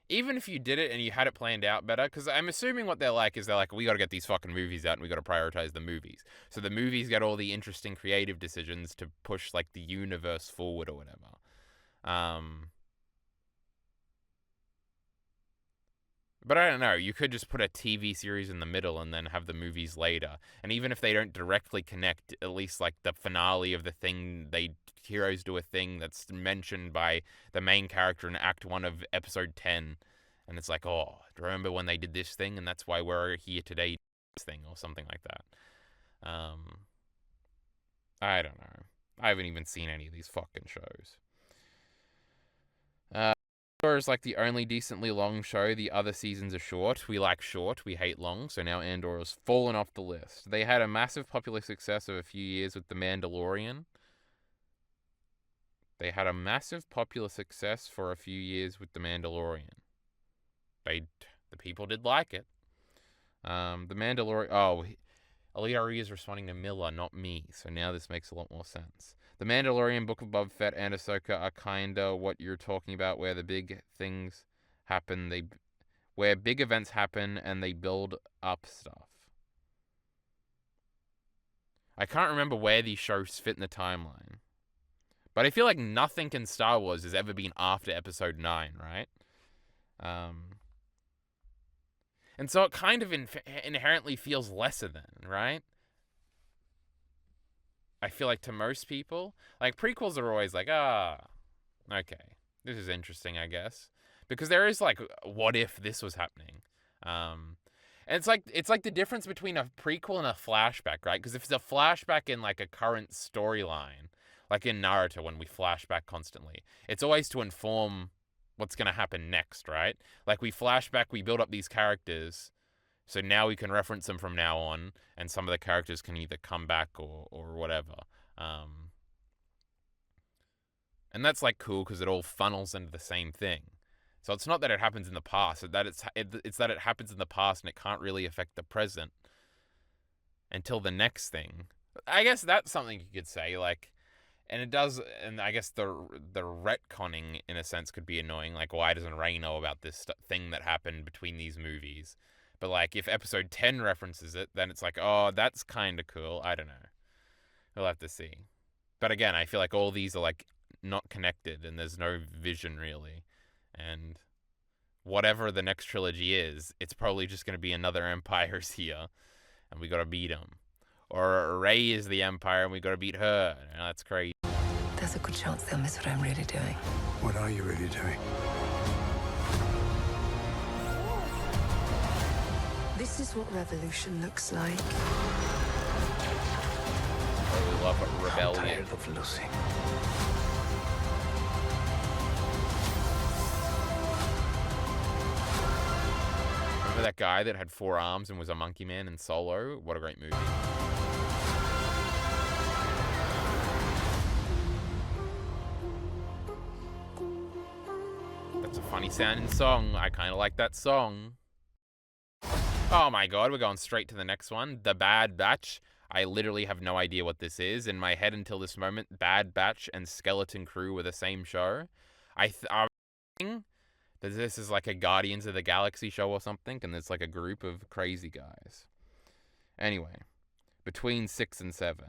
Even if you did it and you had it planned out better, because I'm assuming what they're like is we got to get these fucking movies out and we got to prioritize the movies. So the movies get all the interesting creative decisions to push, like, the universe forward or whatever. But I don't know, you could just put a TV series in the middle and then have the movies later. And even if they don't directly connect, at least, like, the finale of the thing, heroes do a thing that's mentioned by the main character in Act 1 of Episode 10. And it's like, oh, do you remember when they did this thing? And that's why we're here today, this thing, or something like that. I don't know. I haven't even seen any of these fucking shows. Andor is, like, the only decently long show. The other seasons are short. We like short. We hate long. So now Andor has fallen off the list. They had a massive popular success of a few years with The Mandalorian. They had a massive popular success for a few years with The Mandalorian. The people did like it. The Mandalorian... Oh, Alita is responding to Miller, not me. So now this makes a lot more sense. The Mandalorian, Book of Boba Fett, and Ahsoka are kinda what you're talking about, where the big things happen. Where big events happen and they build up stuff. I can't remember where these shows fit in the timeline. But I feel like nothing in Star Wars has ever been after Episode 9, right? And so it kind of inherently feels lesser then, right? I feel like to most people, like, prequels are always like, okay, this is interesting, I guess. Because there is, like, what if this was happening? And it's like the difference between a prequel and a flashback, right? Because if it's a flashback in, like, a current storyline, like in Naruto when we flash back constantly, it's always to inform what's going to happen next, right? Like, we flash back, we build up these characters, so now we can reference them from now on, and some of the characters can either come back or whatever. And that's, like, cool because it all funnels into the same thing. So it's not that it happens in the past, it's that it happens in the past and it can't really affect the present until the next thing. I guess that's something you could say, like, and it does, and I guess the retconning, in a sense, could be annoying. Like, why doesn't Rey know about this thing that happened between these movies? But, like, if Episode 10 references it, then it's like, oh, that's kind of cool. I don't know. We'll have to see. But again, I feel like all these are, like, not connected, and there's no vision, really. And whatever the next trilogy is, it's probably just going to be another Empire's here, and we got to beat them. Or Rey is the Empire, and we got to beat her. You know, that's crazy. There's a good chance they'll miss what I'm really doing. What are you really doing? This is what revolution looks like. Oh, we love a rebellion. I'm tired of losing. Remember that guy that had 4 arms and was a monkey man in Solo? What a great movie. That's a funny sounding song. I kind of like that song. Oh my god, we're going straight to the next one. The Bad Batch. I literally have no idea what this is. In my head until this moment, Bad Batch and Skeleton Crew were the same show. I'm thinking that this is like a Guardians of the Galaxy show or something, and it's like a group of crazy guys. Anyway, between 6 and 7.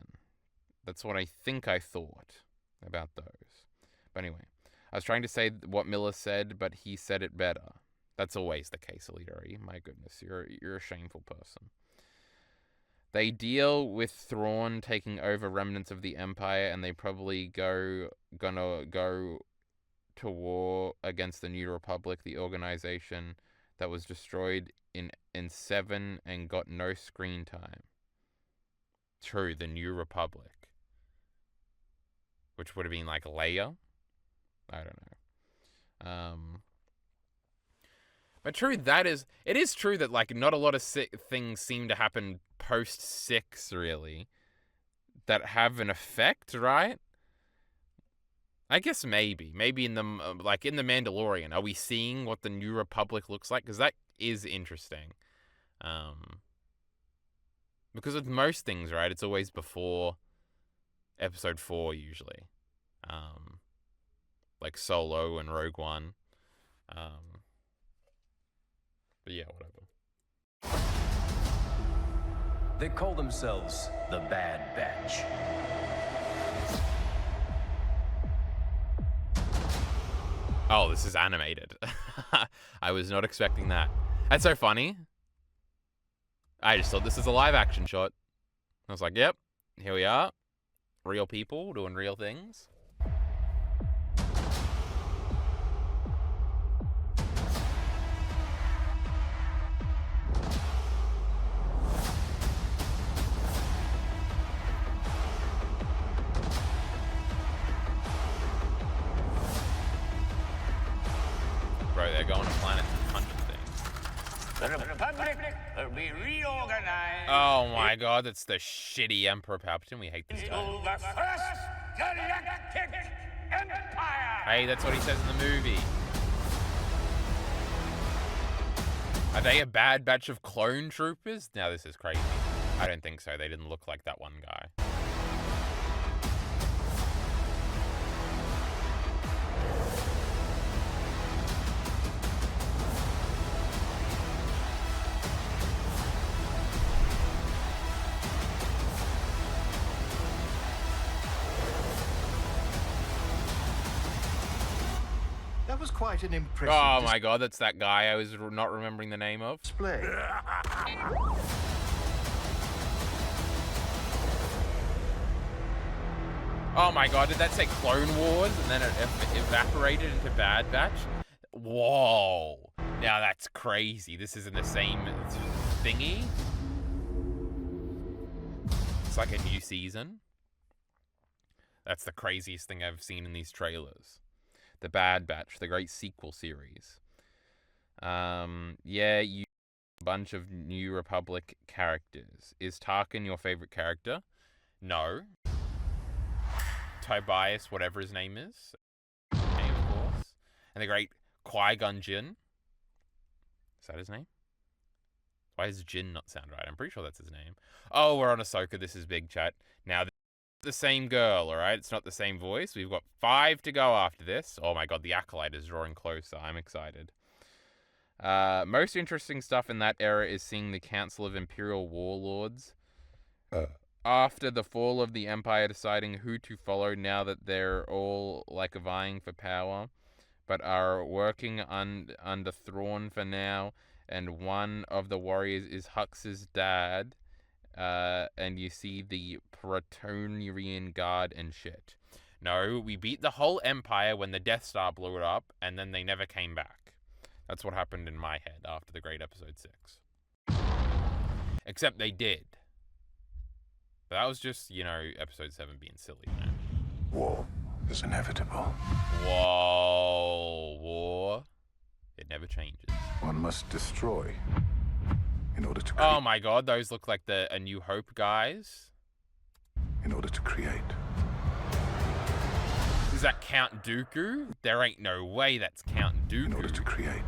That's what I think I thought about those. But anyway, I was trying to say what Miller said, but he said it better. That's always the case, Alita. My goodness, you're a shameful person. They deal with Thrawn taking over remnants of the Empire, and they probably gonna go to war against the New Republic, the organization that was destroyed in 7 and got no screen time. True, the New Republic. Which would have been like Leia? I don't know. But true, it is true that, like, not a lot of things seem to happen post 6, really, that have an effect, right? I guess maybe in the, like, in The Mandalorian, are we seeing what the New Republic looks like? Because that is interesting. Because with most things, right, it's always before episode 4, usually. Like Solo and Rogue One. But yeah, whatever. They call themselves the Bad Batch. Oh, this is animated. I was not expecting that. That's so funny. I just thought this is a live action shot. I was like, yep, here we are. Real people doing real things. Bro, they're going to planets and punching things. The Republic will be reorganized. Oh my god, that's the shitty Emperor Palpatine. We hate this guy. The First Galactic Empire. Hey, that's what he says in the movie. Are they a bad batch of clone troopers? Now this is crazy. I don't think so. They didn't look like that one guy. That was quite an impressive Oh my god, that's that guy I was not remembering the name of. display. Oh my god, did that say Clone Wars and then it evaporated into Bad Batch? Whoa. Now that's crazy. This is in the same thingy. It's like a new season. That's the craziest thing I've seen in these trailers. The Bad Batch, the great sequel series. Yeah, you bunch of New Republic characters. Is Tarkin your favorite character? No. Tobias, whatever his name is. Of course. And the great Qui-Gon Jinn. Is that his name? Why does Jinn not sound right? I'm pretty sure that's his name. Oh, we're on Ahsoka. This is big, chat. Now, the same girl, all right? It's not the same voice. We've got 5 to go after this. Oh my god, the Acolyte is drawing closer. I'm excited. Most interesting stuff in that era is seeing the Council of Imperial Warlords after the fall of the Empire deciding who to follow now that they're all like vying for power, but are working under Thrawn for now, and one of the warriors is Hux's dad. And you see the Praetorian Guard and shit. No, we beat the whole Empire when the Death Star blew it up, and then they never came back. That's what happened in my head after the great episode 6. Except they did. But that was just, episode 7 being silly, War is inevitable. Whoa, war. It never changes. One must destroy in order to Oh my god, those look like the A New Hope guys. in order to create. Is that Count Dooku? There ain't no way that's Count Dooku. In order to create.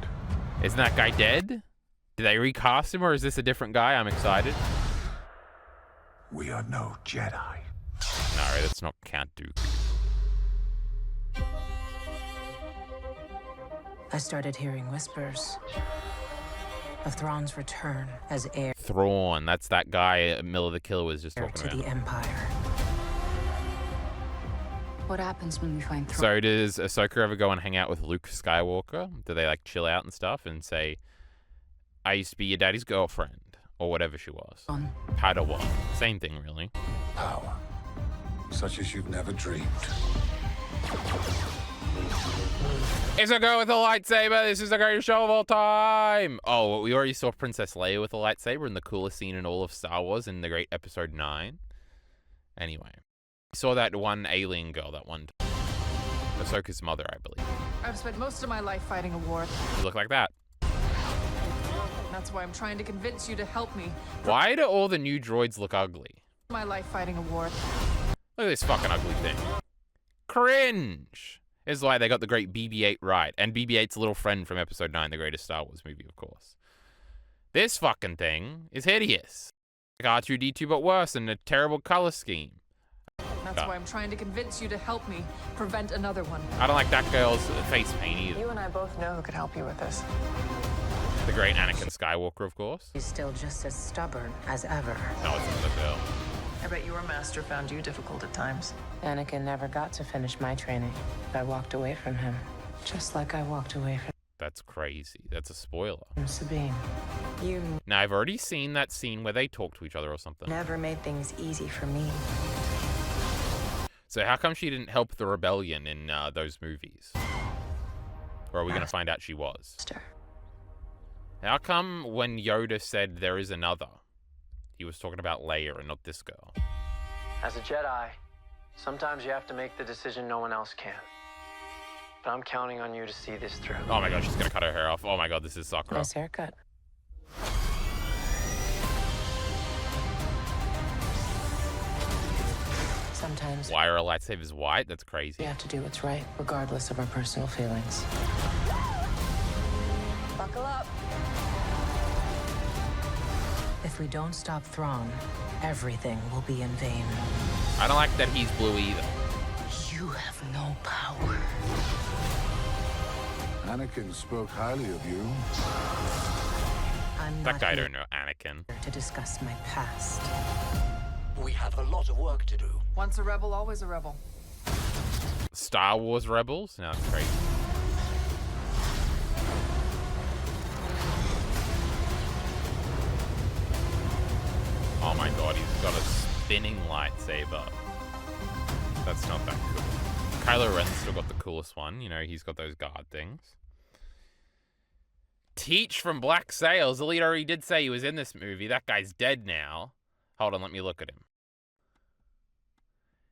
Isn't that guy dead? Did they recast him or is this a different guy? I'm excited. We are no Jedi. No, that's not Count Dooku. I started hearing whispers of Thrawn's return as heir Thrawn, that's that guy Miller the Killer was just talking to about. the Empire. What happens when we find Thrawn? So does Ahsoka ever go and hang out with Luke Skywalker? Do they like chill out and stuff and say, I used to be your daddy's girlfriend? Or whatever she was. Padawan. Same thing, really. Power. Such as you've never dreamed. It's a girl with a lightsaber. This is the greatest show of all time. Oh, we already saw Princess Leia with a lightsaber in the coolest scene in all of Star Wars in the great episode 9. Anyway. We saw that one alien girl that one time. Ahsoka's mother, I believe. I've spent most of my life fighting a war. You look like that. That's why I'm trying to convince you to help me. Why do all the new droids look ugly? My life fighting a war. Look at this fucking ugly thing. Cringe! This is why they got the great BB-8 right. And BB-8's little friend from Episode 9, the greatest Star Wars movie, of course. This fucking thing is hideous. Like R2-D2 but worse and a terrible color scheme. That's why I'm trying to convince you to help me prevent another one. I don't like that girl's face paint either. You and I both know who could help you with this. The great Anakin Skywalker, of course. He's still just as stubborn as ever. No, it's not the girl. I bet your master found you difficult at times. Anakin never got to finish my training. I walked away from him, just like I walked away That's crazy. That's a spoiler. from Sabine. You Now, I've already seen that scene where they talk to each other or something. never made things easy for me. So how come she didn't help the rebellion in those movies? Or are we going to find out she was? How come when Yoda said there is another, he was talking about Leia and not this girl? As a Jedi, sometimes you have to make the decision no one else can. But I'm counting on you to see this through. Oh my god, she's going to cut her hair off. Oh my god, this is Sakura. Nice haircut. Sometimes Why are her lightsabers white? That's crazy. we have to do what's right, regardless of our personal feelings. Buckle up. If we don't stop Thrawn, everything will be in vain. I don't like that he's blue either. You have no power. Anakin spoke highly of you. I'm That not guy here don't know Anakin. to discuss my past. We have a lot of work to do. Once a rebel, always a rebel. Star Wars Rebels? No, that's crazy. Oh my god, he's got a spinning lightsaber. That's not that cool. Kylo Ren's still got the coolest one. You know, he's got those guard things. Teach from Black Sails. The lead already did say he was in this movie. That guy's dead now. Hold on, let me look at him.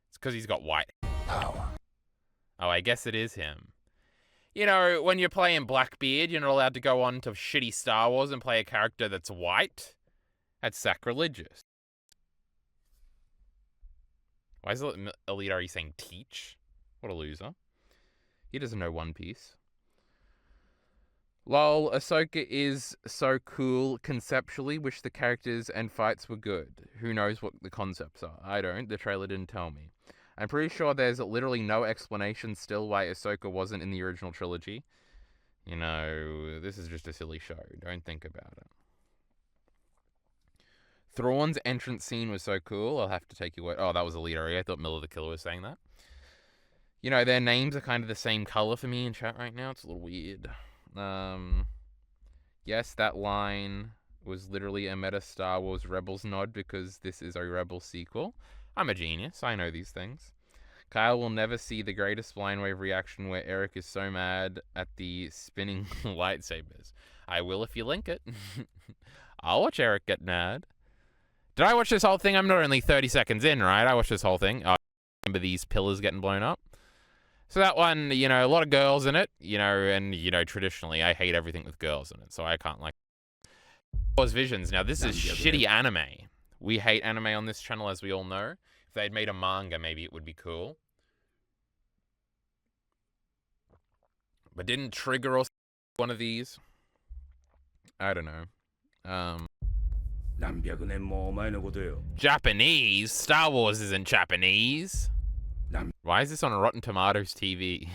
It's because he's got white power. Oh, I guess it is him. You know, when you're playing Blackbeard, you're not allowed to go on to shitty Star Wars and play a character that's white. That's sacrilegious. Why is Elite already saying teach? What a loser. He doesn't know One Piece. Lol, Ahsoka is so cool conceptually. Wish the characters and fights were good. Who knows what the concepts are? I don't. The trailer didn't tell me. I'm pretty sure there's literally no explanation still why Ahsoka wasn't in the original trilogy. You know, this is just a silly show. Don't think about it. Thrawn's entrance scene was so cool. I'll have to take your word. Oh, that was a leader. I thought Miller the Killer was saying that. You know, their names are kind of the same color for me in chat right now. It's a little weird. Yes, that line was literally a meta Star Wars Rebels nod because this is a Rebel sequel. I'm a genius. I know these things. Kyle will never see the greatest blind wave reaction where Eric is so mad at the spinning lightsabers. I will if you link it. I'll watch Eric get mad. Did I watch this whole thing? I'm not only 30 seconds in, right? I watched this whole thing. I remember these pillars getting blown up. So that one, you know, a lot of girls in it, you know, and, you know, traditionally I hate everything with girls in it, so I can't like Wars Visions. Now, this is shitty anime. We hate anime on this channel, as we all know. If they'd made a manga, maybe it would be cool. But didn't Trigger or one of these? I don't know. Japanese? Star Wars isn't Japanese. Why is this on Rotten Tomatoes TV?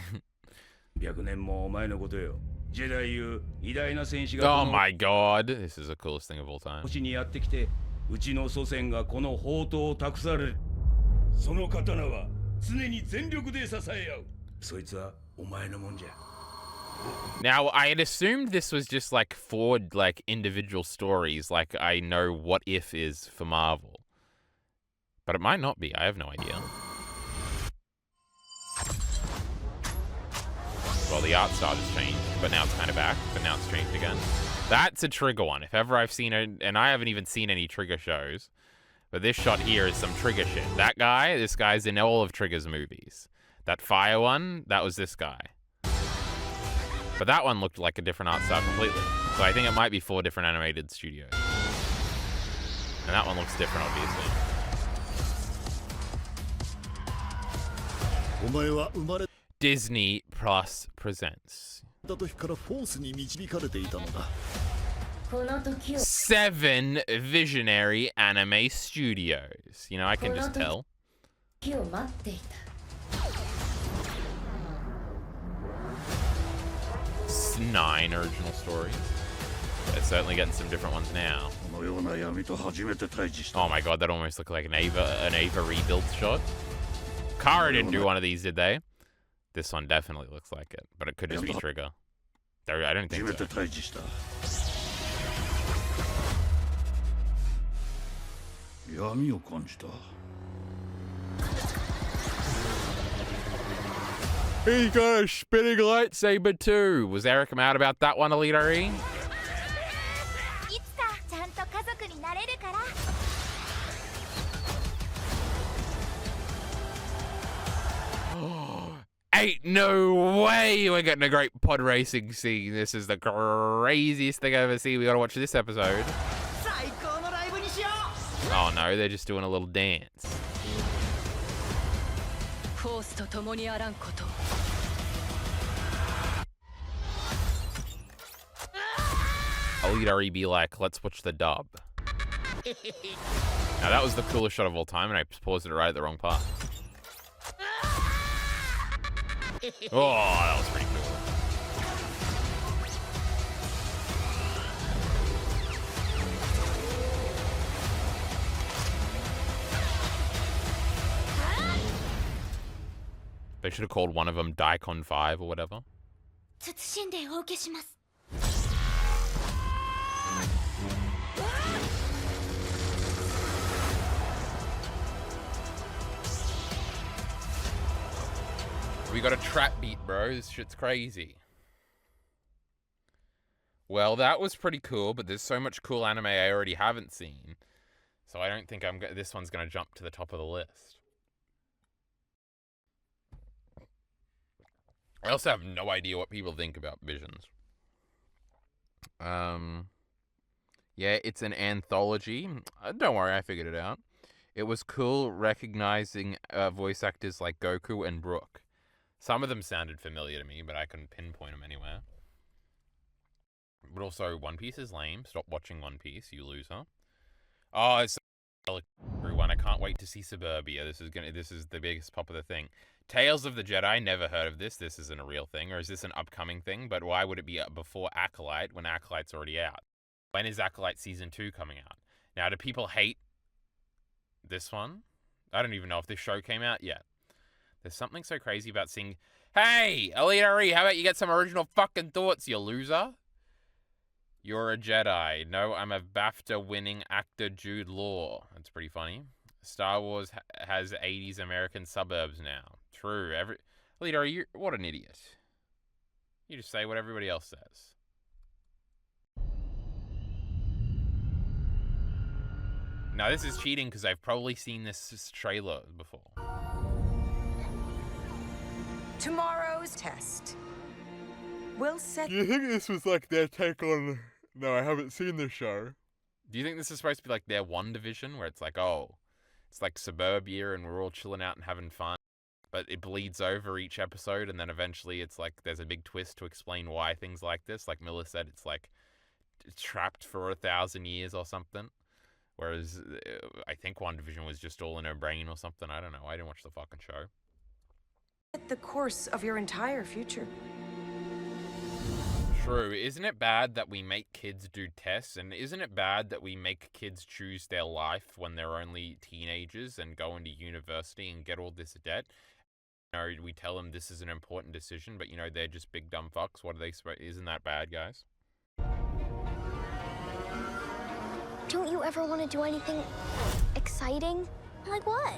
Oh my god. This is the coolest thing of all time. Now, I had assumed this was just like forward, like individual stories, like I know What If is for Marvel. But it might not be. I have no idea. Well, the art style has changed, but now it's kind of back, but now it's changed again. That's a Trigger one. If ever I've seen it, and I haven't even seen any Trigger shows, but this shot here is some Trigger shit. That guy, this guy's in all of Trigger's movies. That fire one, that was this guy. But that one looked like a different art style completely. So I think it might be 4 different animated studios. And that one looks different, obviously. Disney Plus presents 7 visionary anime studios. You know, I can just tell. 9 original stories. They're certainly getting some different ones now. Oh my god, that almost looked like an Ava rebuild shot. Kara didn't do one of these, did they? This one definitely looks like it, but it could just be Trigger. I don't think so. He got a spinning lightsaber too. Was Eric mad about that one, Alita E? Ain't no way we're getting a great pod racing scene. This is the craziest thing I've ever seen. We gotta watch this episode. Oh no, they're just doing a little dance. Alita E be like, let's watch the dub. Now that was the coolest shot of all time, and I paused it right at the wrong part. Oh, that was pretty cool. They should have called one of them Daikon 5 or whatever. We got a trap beat, bro. This shit's crazy. Well, that was pretty cool, but there's so much cool anime I already haven't seen. So I don't think this one's going to jump to the top of the list. I also have no idea what people think about Visions. Yeah, it's an anthology. Don't worry, I figured it out. It was cool recognizing voice actors like Goku and Brook. Some of them sounded familiar to me, but I couldn't pinpoint them anywhere. But also, One Piece is lame. Stop watching One Piece, you loser. Oh, it's everyone. I can't wait to see Suburbia. This is the biggest popular thing. Tales of the Jedi, never heard of this. This isn't a real thing, or is this an upcoming thing? But why would it be before Acolyte when Acolyte's already out? When is Acolyte Season 2 coming out? Now, do people hate this one? I don't even know if this show came out yet. There's something so crazy about seeing, hey, Alita E, how about you get some original fucking thoughts, you loser? You're a Jedi. No, I'm a BAFTA-winning actor, Jude Law. That's pretty funny. Star Wars has 80s American suburbs now. True. Alita E, what an idiot. You just say what everybody else says. Now, this is cheating because I've probably seen this trailer before. Tomorrow's test will set. Do you think this was like their take on... No, I haven't seen this show. Do you think this is supposed to be like their WandaVision, where it's like, oh, it's like suburbia and we're all chilling out and having fun, but it bleeds over each episode, and then eventually it's like there's a big twist to explain why things like this. Like Miller said, it's like trapped for 1,000 years or something. Whereas I think WandaVision was just all in her brain or something. I don't know. I didn't watch the fucking show. The course of your entire future. True. Isn't it bad that we make kids do tests? And isn't it bad that we make kids choose their life when they're only teenagers and go into university and get all this debt? You know, we tell them this is an important decision, but, you know, they're just big dumb fucks. What are they supposed? Isn't that bad, guys? Don't you ever want to do anything exciting? Like what?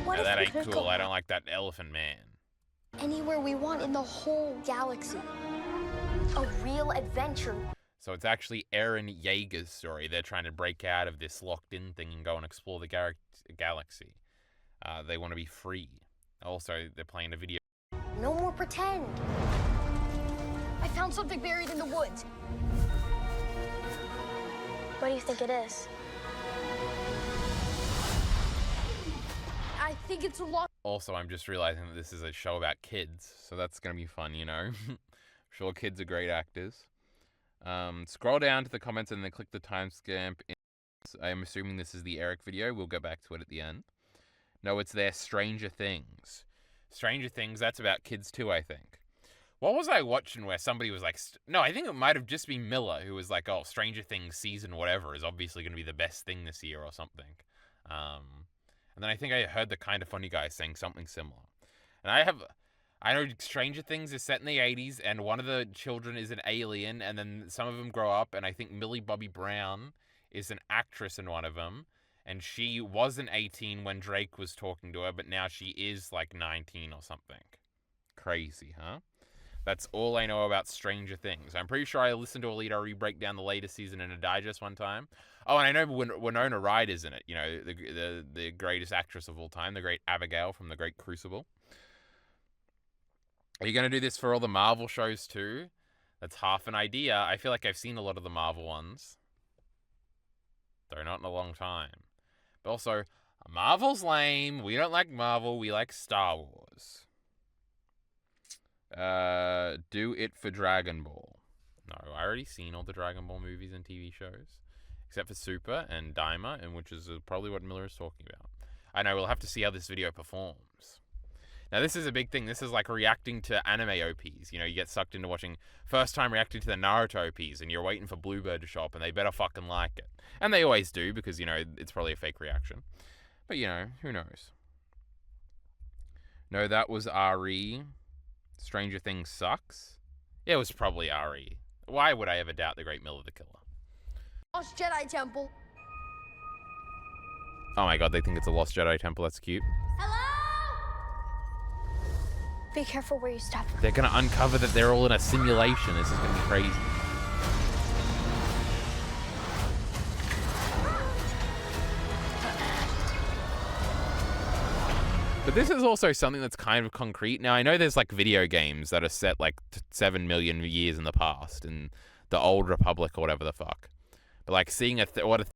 No, that ain't cool. I don't like that elephant man. Anywhere we want in the whole galaxy. A real adventure. So it's actually Eren Yeager's story. They're trying to break out of this locked-in thing and go and explore the galaxy. They want to be free. Also, they're playing a video. No more pretend. I found something buried in the woods. What do you think it is? I think it's a lost. Also, I'm just realizing that this is a show about kids, so that's going to be fun, you know? I'm sure kids are great actors. Scroll down to the comments and then click the timestamp. I'm assuming this is the Eric video. We'll go back to it at the end. No, it's their Stranger Things. Stranger Things, that's about kids too, I think. What was I watching where somebody was like... No, I think it might have just been Miller who was like, oh, Stranger Things season whatever is obviously going to be the best thing this year or something. And then I think I heard the Kind of Funny guy saying something similar. And I know Stranger Things is set in the 80s, and one of the children is an alien, and then some of them grow up, and I think Millie Bobby Brown is an actress in one of them, and she wasn't 18 when Drake was talking to her, but now she is like 19 or something. Crazy, huh? That's all I know about Stranger Things. I'm pretty sure I listened to Alita re-break down the latest season in a digest one time. Oh, and I know Winona Ryder's in it, you know, the greatest actress of all time, the great Abigail from The Great Crucible. Are you going to do this for all the Marvel shows too? That's half an idea. I feel like I've seen a lot of the Marvel ones. Though not in a long time. But also, Marvel's lame. We don't like Marvel. We like Star Wars. Do it for Dragon Ball. No, I already seen all the Dragon Ball movies and TV shows. Except for Super and Daima, and which is probably what Miller is talking about. I know, we'll have to see how this video performs. Now, this is a big thing. This is like reacting to anime OPs. You know, you get sucked into watching... First time reacting to the Naruto OPs, and you're waiting for Bluebird to show up, and they better fucking like it. And they always do, because, you know, it's probably a fake reaction. But, you know, who knows? No, that was RE. Stranger Things sucks. Yeah, it was probably RE. Why would I ever doubt the Great Miller the Killer? Lost Jedi Temple. Oh my god, they think it's a Lost Jedi Temple. That's cute. Be careful where you step. They're gonna uncover that they're all in a simulation. This is gonna be crazy. But this is also something that's kind of concrete. Now, I know there's like video games that are set like 7 million years in the past in the old Republic or whatever the fuck. But like seeing what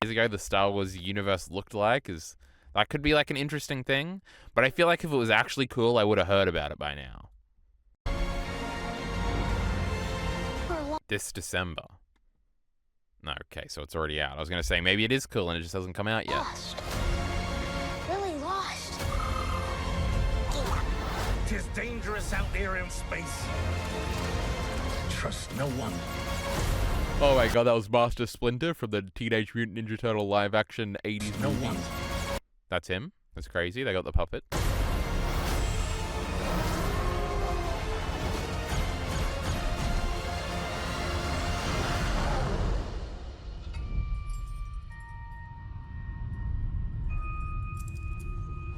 years ago the Star Wars universe looked like is... That could be like an interesting thing, but I feel like if it was actually cool, I would have heard about it by now. This December. No, okay, so it's already out. I was going to say, maybe it is cool and it just hasn't come out yet. Lost. Really lost. Tis dangerous out there in space. Trust no one. Oh my god, that was Master Splinter from the Teenage Mutant Ninja Turtle live-action 80s No movies. one. That's him. That's crazy. They got the puppet.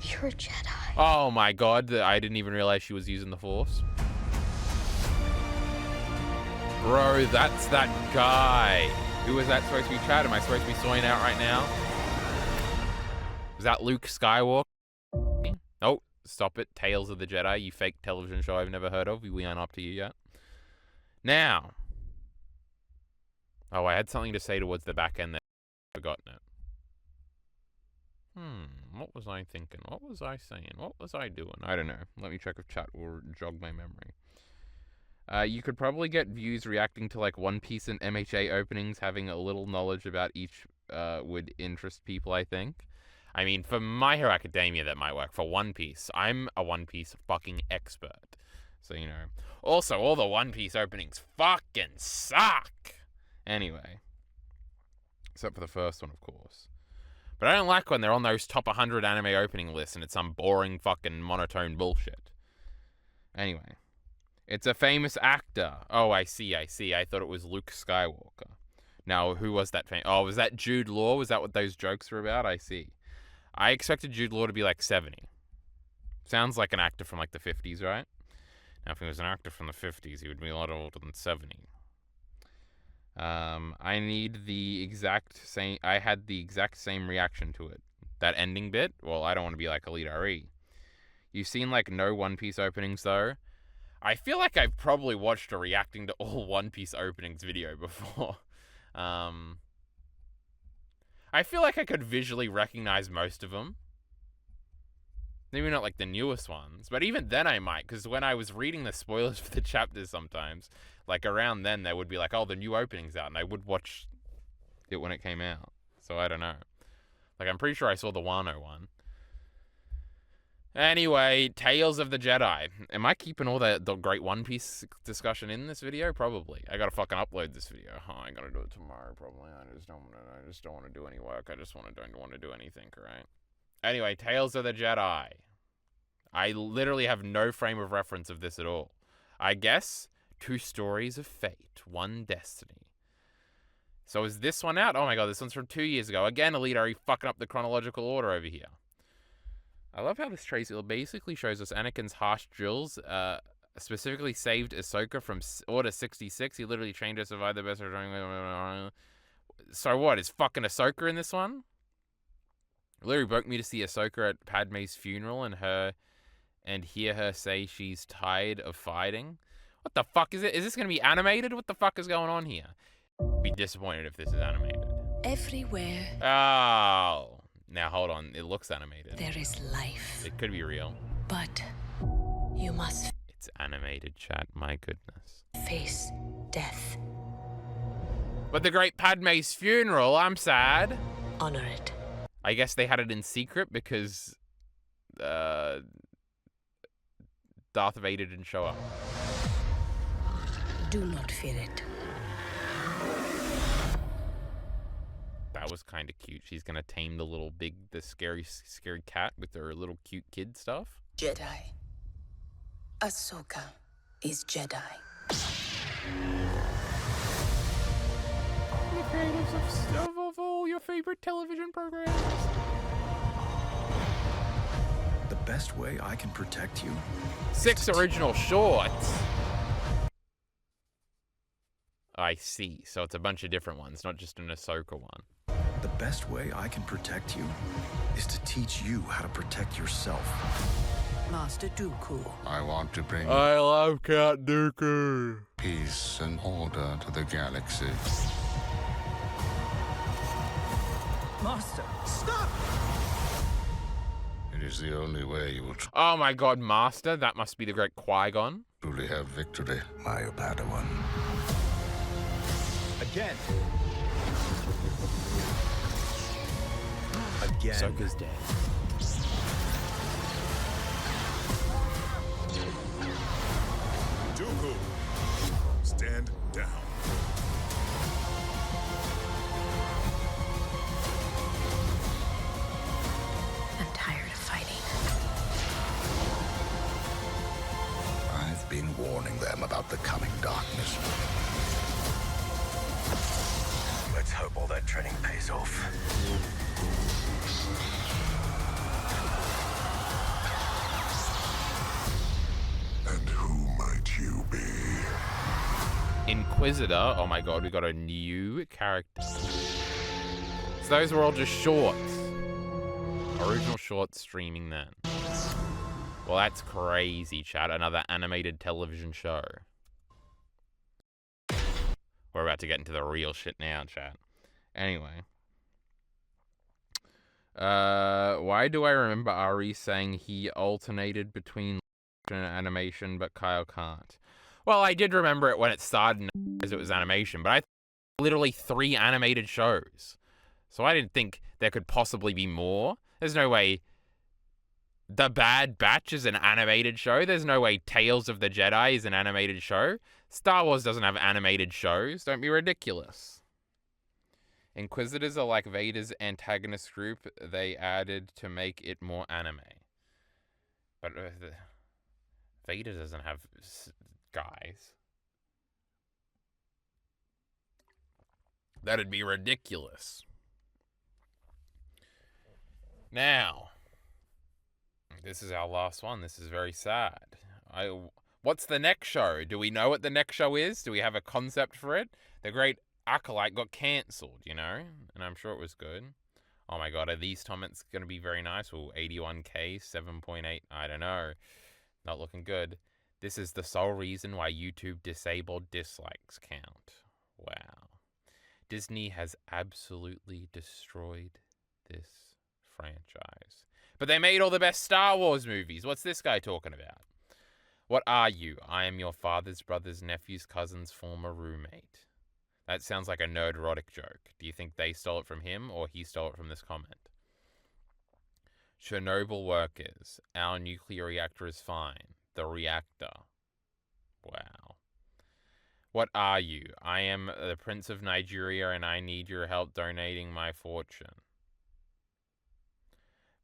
You're a Jedi. Oh my god, I didn't even realize she was using the Force. Bro, that's that guy. Who was that supposed to be, Chad? Am I supposed to be sawing out right now? Was that Luke Skywalker? Oh, stop it. Tales of the Jedi, you fake television show I've never heard of. We aren't up to you yet. Now. Oh, I had something to say towards the back end there. I've forgotten it. What was I thinking? What was I saying? What was I doing? I don't know. Let me check if chat will jog my memory. You could probably get views reacting to like One Piece and MHA openings. Having a little knowledge about each would interest people, I think. I mean, for My Hero Academia, that might work. For One Piece, I'm a One Piece fucking expert. So, you know. Also, all the One Piece openings fucking suck. Anyway. Except for the first one, of course. But I don't like when they're on those top 100 anime opening lists and it's some boring fucking monotone bullshit. Anyway. It's a famous actor. Oh, I see. I thought it was Luke Skywalker. Now, who was that famous? Oh, was that Jude Law? Was that what those jokes were about? I see. I expected Jude Law to be like 70. Sounds like an actor from like the 50s, right? Now, if he was an actor from the 50s, he would be a lot older than 70. I need the exact same... I had the exact same reaction to it. That ending bit? Well, I don't want to be like Alita Re. You've seen like no One Piece openings, though. I feel like I've probably watched a reacting to all One Piece openings video before. I feel like I could visually recognize most of them. Maybe not like the newest ones, but even then I might, because when I was reading the spoilers for the chapters sometimes, like around then there would be like, oh, the new opening's out, and I would watch it when it came out. So I don't know. Like, I'm pretty sure I saw the Wano one. Anyway, Tales of the Jedi. Am I keeping all the great One Piece discussion in this video? Probably. I gotta fucking upload this video. Oh, I gotta do it tomorrow, probably. I just don't want to do any work. I just don't want to do anything, right? Anyway, Tales of the Jedi. I literally have no frame of reference of this at all. I guess 2 stories of fate, 1 destiny. So is this one out? Oh my god, this one's from 2 years ago. Again, Elite, are you fucking up the chronological order over here? I love how this trace basically shows us Anakin's harsh drills, specifically saved Ahsoka from Order 66. He literally trained her to survive the best. So what, is fucking Ahsoka in this one? Literally broke me to see Ahsoka at Padme's funeral and hear her say she's tired of fighting. What the fuck is it? Is this going to be animated? What the fuck is going on here? Be disappointed if this is animated. Everywhere. Oh. Now, hold on. It looks animated. There is life. It could be real. But you must It's animated, chat. My goodness. face death. But the great Padme's funeral, I'm sad. Honor it. I guess they had it in secret because Darth Vader didn't show up. Do not fear it. That was kind of cute. She's gonna tame the scary cat with her little cute kid stuff. Jedi. Ahsoka is Jedi. The creators of all your favorite television programs. The best way I can protect you. 6 original shorts. I see. So it's a bunch of different ones, not just an Ahsoka one. The best way I can protect you is to teach you how to protect yourself. Master Dooku. I want to bring I love Count Dooku. peace and order to the galaxy. Master, stop! It is the only way you will Oh my god, Master. That must be the great Qui-Gon. truly have victory, my Padawan. Again. Ahsoka's dead. Dooku, stand down. I'm tired of fighting. I've been warning them about the coming darkness. Let's hope all that training pays off. And who might you be? Inquisitor. Oh my god, we got a new character. So those were all just shorts. Original shorts streaming then. Well, that's crazy, chat. Another animated television show. We're about to get into the real shit now, chat. Anyway. Why do I remember Ari saying he alternated between and animation, but Kyle can't? Well, I did remember it when it started as it was animation, but I literally 3 animated shows. So I didn't think there could possibly be more. There's no way The Bad Batch is an animated show. There's no way Tales of the Jedi is an animated show. Star Wars doesn't have animated shows. Don't be ridiculous. Inquisitors are like Vader's antagonist group they added to make it more anime. But Vader doesn't have guys. That'd be ridiculous. Now, this is our last one. This is very sad. What's the next show? Do we know what the next show is? Do we have a concept for it? The Great Acolyte got cancelled, you know? And I'm sure it was good. Oh my god, are these comments going to be very nice? Well, 81k, 7.8, I don't know. Not looking good. This is the sole reason why YouTube disabled dislikes count. Wow. Disney has absolutely destroyed this franchise. But they made all the best Star Wars movies. What's this guy talking about? What are you? I am your father's brother's nephew's cousin's former roommate. That sounds like a nerd erotic joke. Do you think they stole it from him or he stole it from this comment? Chernobyl workers. Our nuclear reactor is fine. The reactor. Wow. What are you? I am the Prince of Nigeria and I need your help donating my fortune.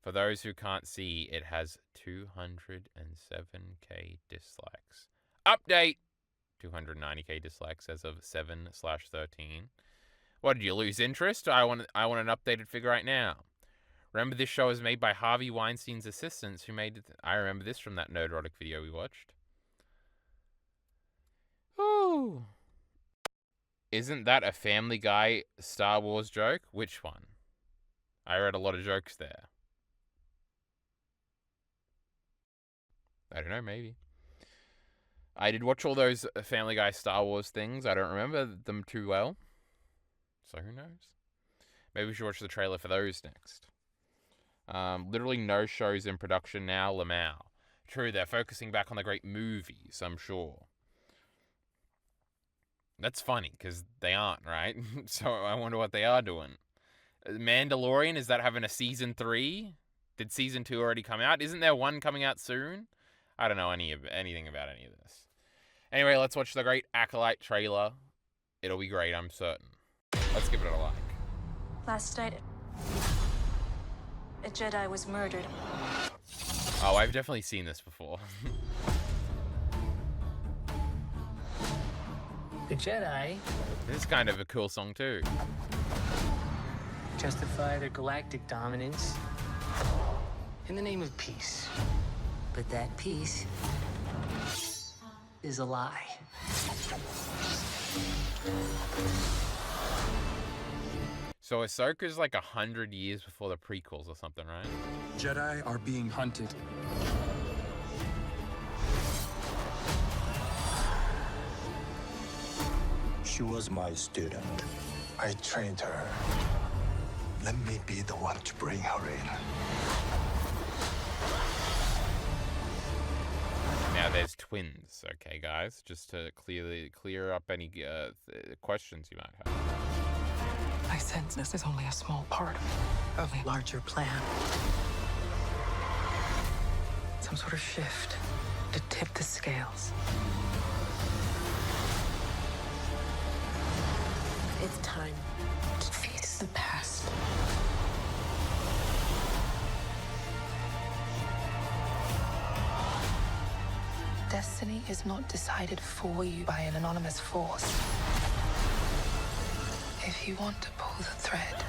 For those who can't see, it has 207k dislikes. Update! 290k dislikes as of 7/13. What, did you lose interest? I want an updated figure right now. Remember, this show is made by Harvey Weinstein's assistants who made it. I remember this from that nerd erotic video we watched. Ooh. Isn't that a Family Guy Star Wars joke? Which one? I read a lot of jokes there. I don't know, maybe. I did watch all those Family Guy Star Wars things. I don't remember them too well. So who knows? Maybe we should watch the trailer for those next. Literally no shows in production now, Lamau. True, they're focusing back on the great movies, I'm sure. That's funny, because they aren't, right? So I wonder what they are doing. Mandalorian, is that having a season 3? Did season 2 already come out? Isn't there one coming out soon? I don't know anything about any of this. Anyway, let's watch the great Acolyte trailer. It'll be great, I'm certain. Let's give it a like. Last night, a Jedi was murdered. Oh, I've definitely seen this before. The Jedi This is kind of a cool song too. justify their galactic dominance in the name of peace. But that peace is a lie. So Ahsoka's like 100 years before the prequels or something, right? Jedi are being hunted. She was my student. I trained her. Let me be the one to bring her in. Now there's twins, okay, guys? Just to clear up any questions you might have. I sense this is only a small part of a larger plan. Some sort of shift to tip the scales. It's time To face the past. Destiny is not decided for you by an anonymous force. If you want to pull the thread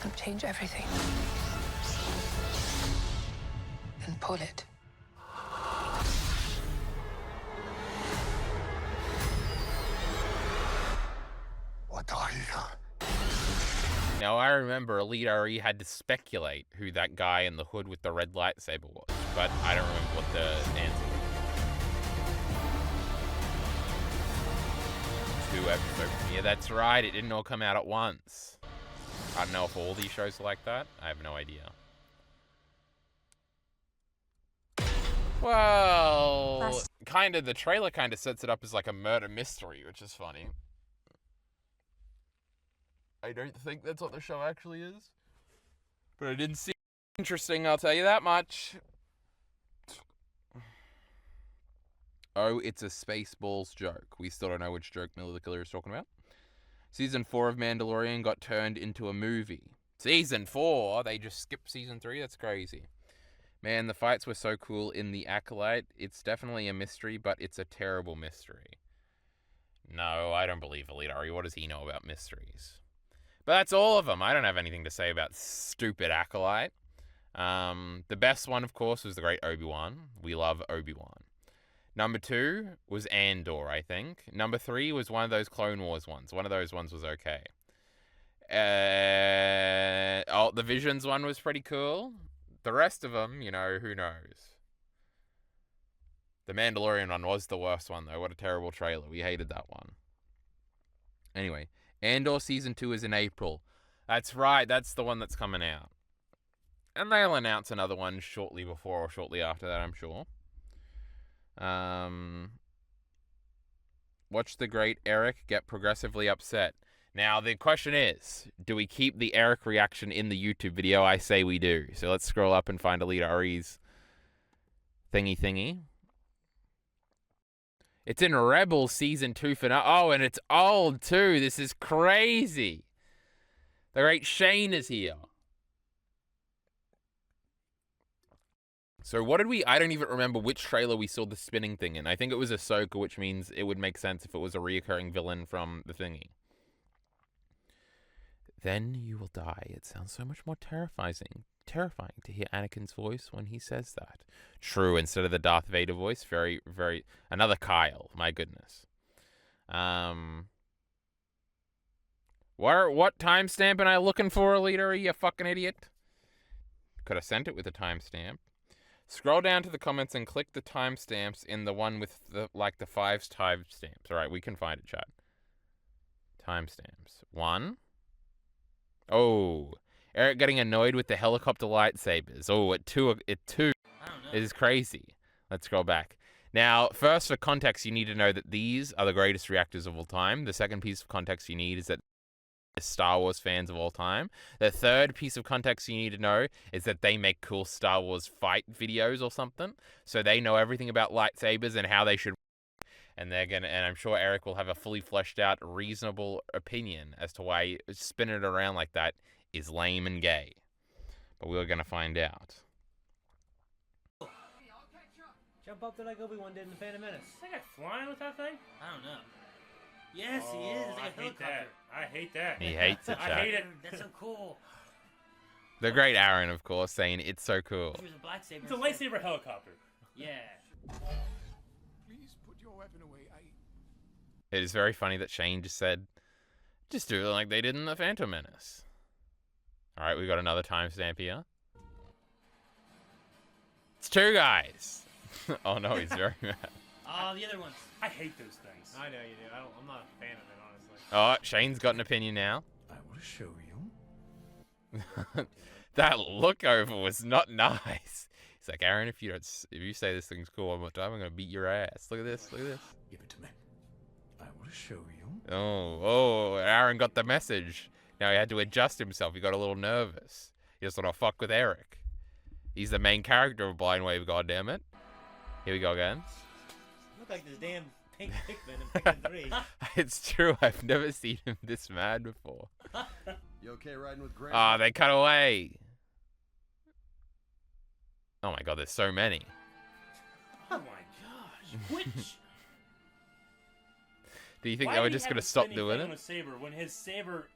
and change everything, then pull it. What are you? Now I remember Elite RE had to speculate who that guy in the hood with the red lightsaber was, but I don't remember what the answer was. 2 episodes. Yeah, that's right. It didn't all come out at once. I don't know if all these shows are like that. I have no idea. Well, kind of, the trailer kind of sets it up as like a murder mystery, which is funny. I don't think that's what the show actually is. But it didn't seem interesting, I'll tell you that much. Oh, it's a Spaceballs joke. We still don't know which joke Miller the Killer is talking about. Season 4 of Mandalorian got turned into a movie. Season 4? They just skipped season 3? That's crazy. Man, the fights were so cool in The Acolyte. It's definitely a mystery, but it's a terrible mystery. No, I don't believe Elite Ari. What does he know about mysteries? But that's all of them. I don't have anything to say about stupid Acolyte. The best one, of course, was the great Obi-Wan. We love Obi-Wan. Number 2 was Andor, I think. Number 3 was one of those Clone Wars ones. One of those ones was okay. The Visions one was pretty cool. The rest of them, you know, who knows? The Mandalorian one was the worst one, though. What a terrible trailer. We hated that one. Anyway, Andor Season 2 is in April. That's right. That's the one that's coming out. And they'll announce another one shortly before or shortly after that, I'm sure. Watch the great Eric get progressively upset. Now, the question is, do we keep the Eric reaction in the YouTube video? I say we do. So let's scroll up and find Alita Ari's thingy. It's in Rebels Season 2 finale. Oh, and it's old, too. This is crazy. The great Shane is here. So what did we... I don't even remember which trailer we saw the spinning thing in. I think it was Ahsoka, which means it would make sense if it was a reoccurring villain from the thingy. Then you will die. It sounds so much more terrifying to hear Anakin's voice when he says that. True, instead of the Darth Vader voice. Very, very... Another Kyle. My goodness. What timestamp am I looking for, Alita, you fucking idiot? Could have sent it with a timestamp. Scroll down to the comments and click the timestamps in the one with the 5 timestamps. All right, we can find it, chat. Timestamps. 1. Oh, Eric getting annoyed with the helicopter lightsabers. Oh, at 2 is crazy. Let's scroll back. Now, first, for context, you need to know that these are the greatest reactors of all time. The second piece of context you need is that Star Wars fans of all time. The third piece of context you need to know is that they make cool Star Wars fight videos or something. So they know everything about lightsabers and how they should. And I'm sure Eric will have a fully fleshed out, reasonable opinion as to why spinning it around like that is lame and gay. But we're gonna find out. Jump up there like Obi-Wan did in The Phantom Menace. Is that guy flying with that thing? I don't know. Yes, he is. It's like a helicopter. I hate that. He hates it, I chat. hate it. That's so cool. The great Aaron, of course, saying it's so cool. It's a lightsaber helicopter. Yeah. Please put your weapon away. It is very funny that Shane just said, just do it like they did in The Phantom Menace. All right, we got another timestamp here. It's 2 guys. Oh no, he's very mad. The other ones. I hate those things. I know you do. I'm not a fan of it, honestly. Oh, Shane's got an opinion now. I will show you. That look over was not nice. He's like, Aaron, if you say this thing's cool one more time, I'm gonna beat your ass. Look at this. Look at this. Give it to me. I will show you. Oh, Aaron got the message. Now he had to adjust himself. He got a little nervous. He just want to fuck with Eric. He's the main character of Blind Wave, goddammit. Here we go again. Look like this damn pink Pikmin in Pikmin 3. It's true. I've never seen him this mad before. You okay riding with Grant? Ah, they cut away. Oh my god, there's so many. Oh my gosh. Which? Do you think they were just going to stop doing it? A saber when his saber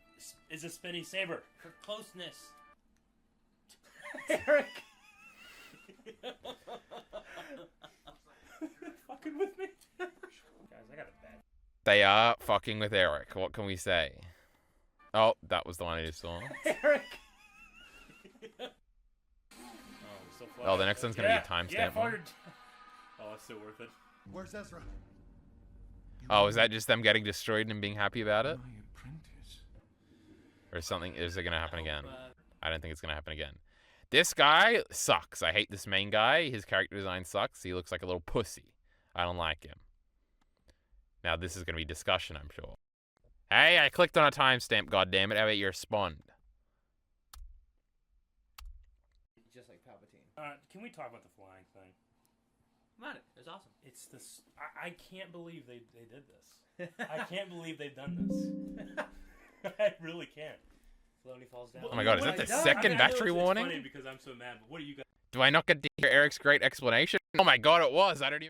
is a spinny saber? For closeness. Eric. Fucking with me. Guys, I got a bad. They are fucking with Eric. What can we say? Oh, that was the one I just saw. Eric. Oh, the next one's going to be a timestamp one. Oh, it's still worth it. Where's Ezra? Oh, is that just them getting destroyed and being happy about it? Or something? Is it going to happen again? I don't think it's going to happen again. This guy sucks. I hate this main guy. His character design sucks. He looks like a little pussy. I don't like him. Now, this is going to be discussion, I'm sure. Hey, I clicked on a timestamp, goddammit. How about you respond? Just like Palpatine. Can we talk about the flying thing? About it. It's awesome. It's this. I can't believe they did this. I can't believe they've done this. I really can't. Filoni falls down. Oh my god, is that the second battery warning? It's funny because I'm so mad, but what do you guys... Do I not get to hear Eric's great explanation? Oh my god, it was. I don't even...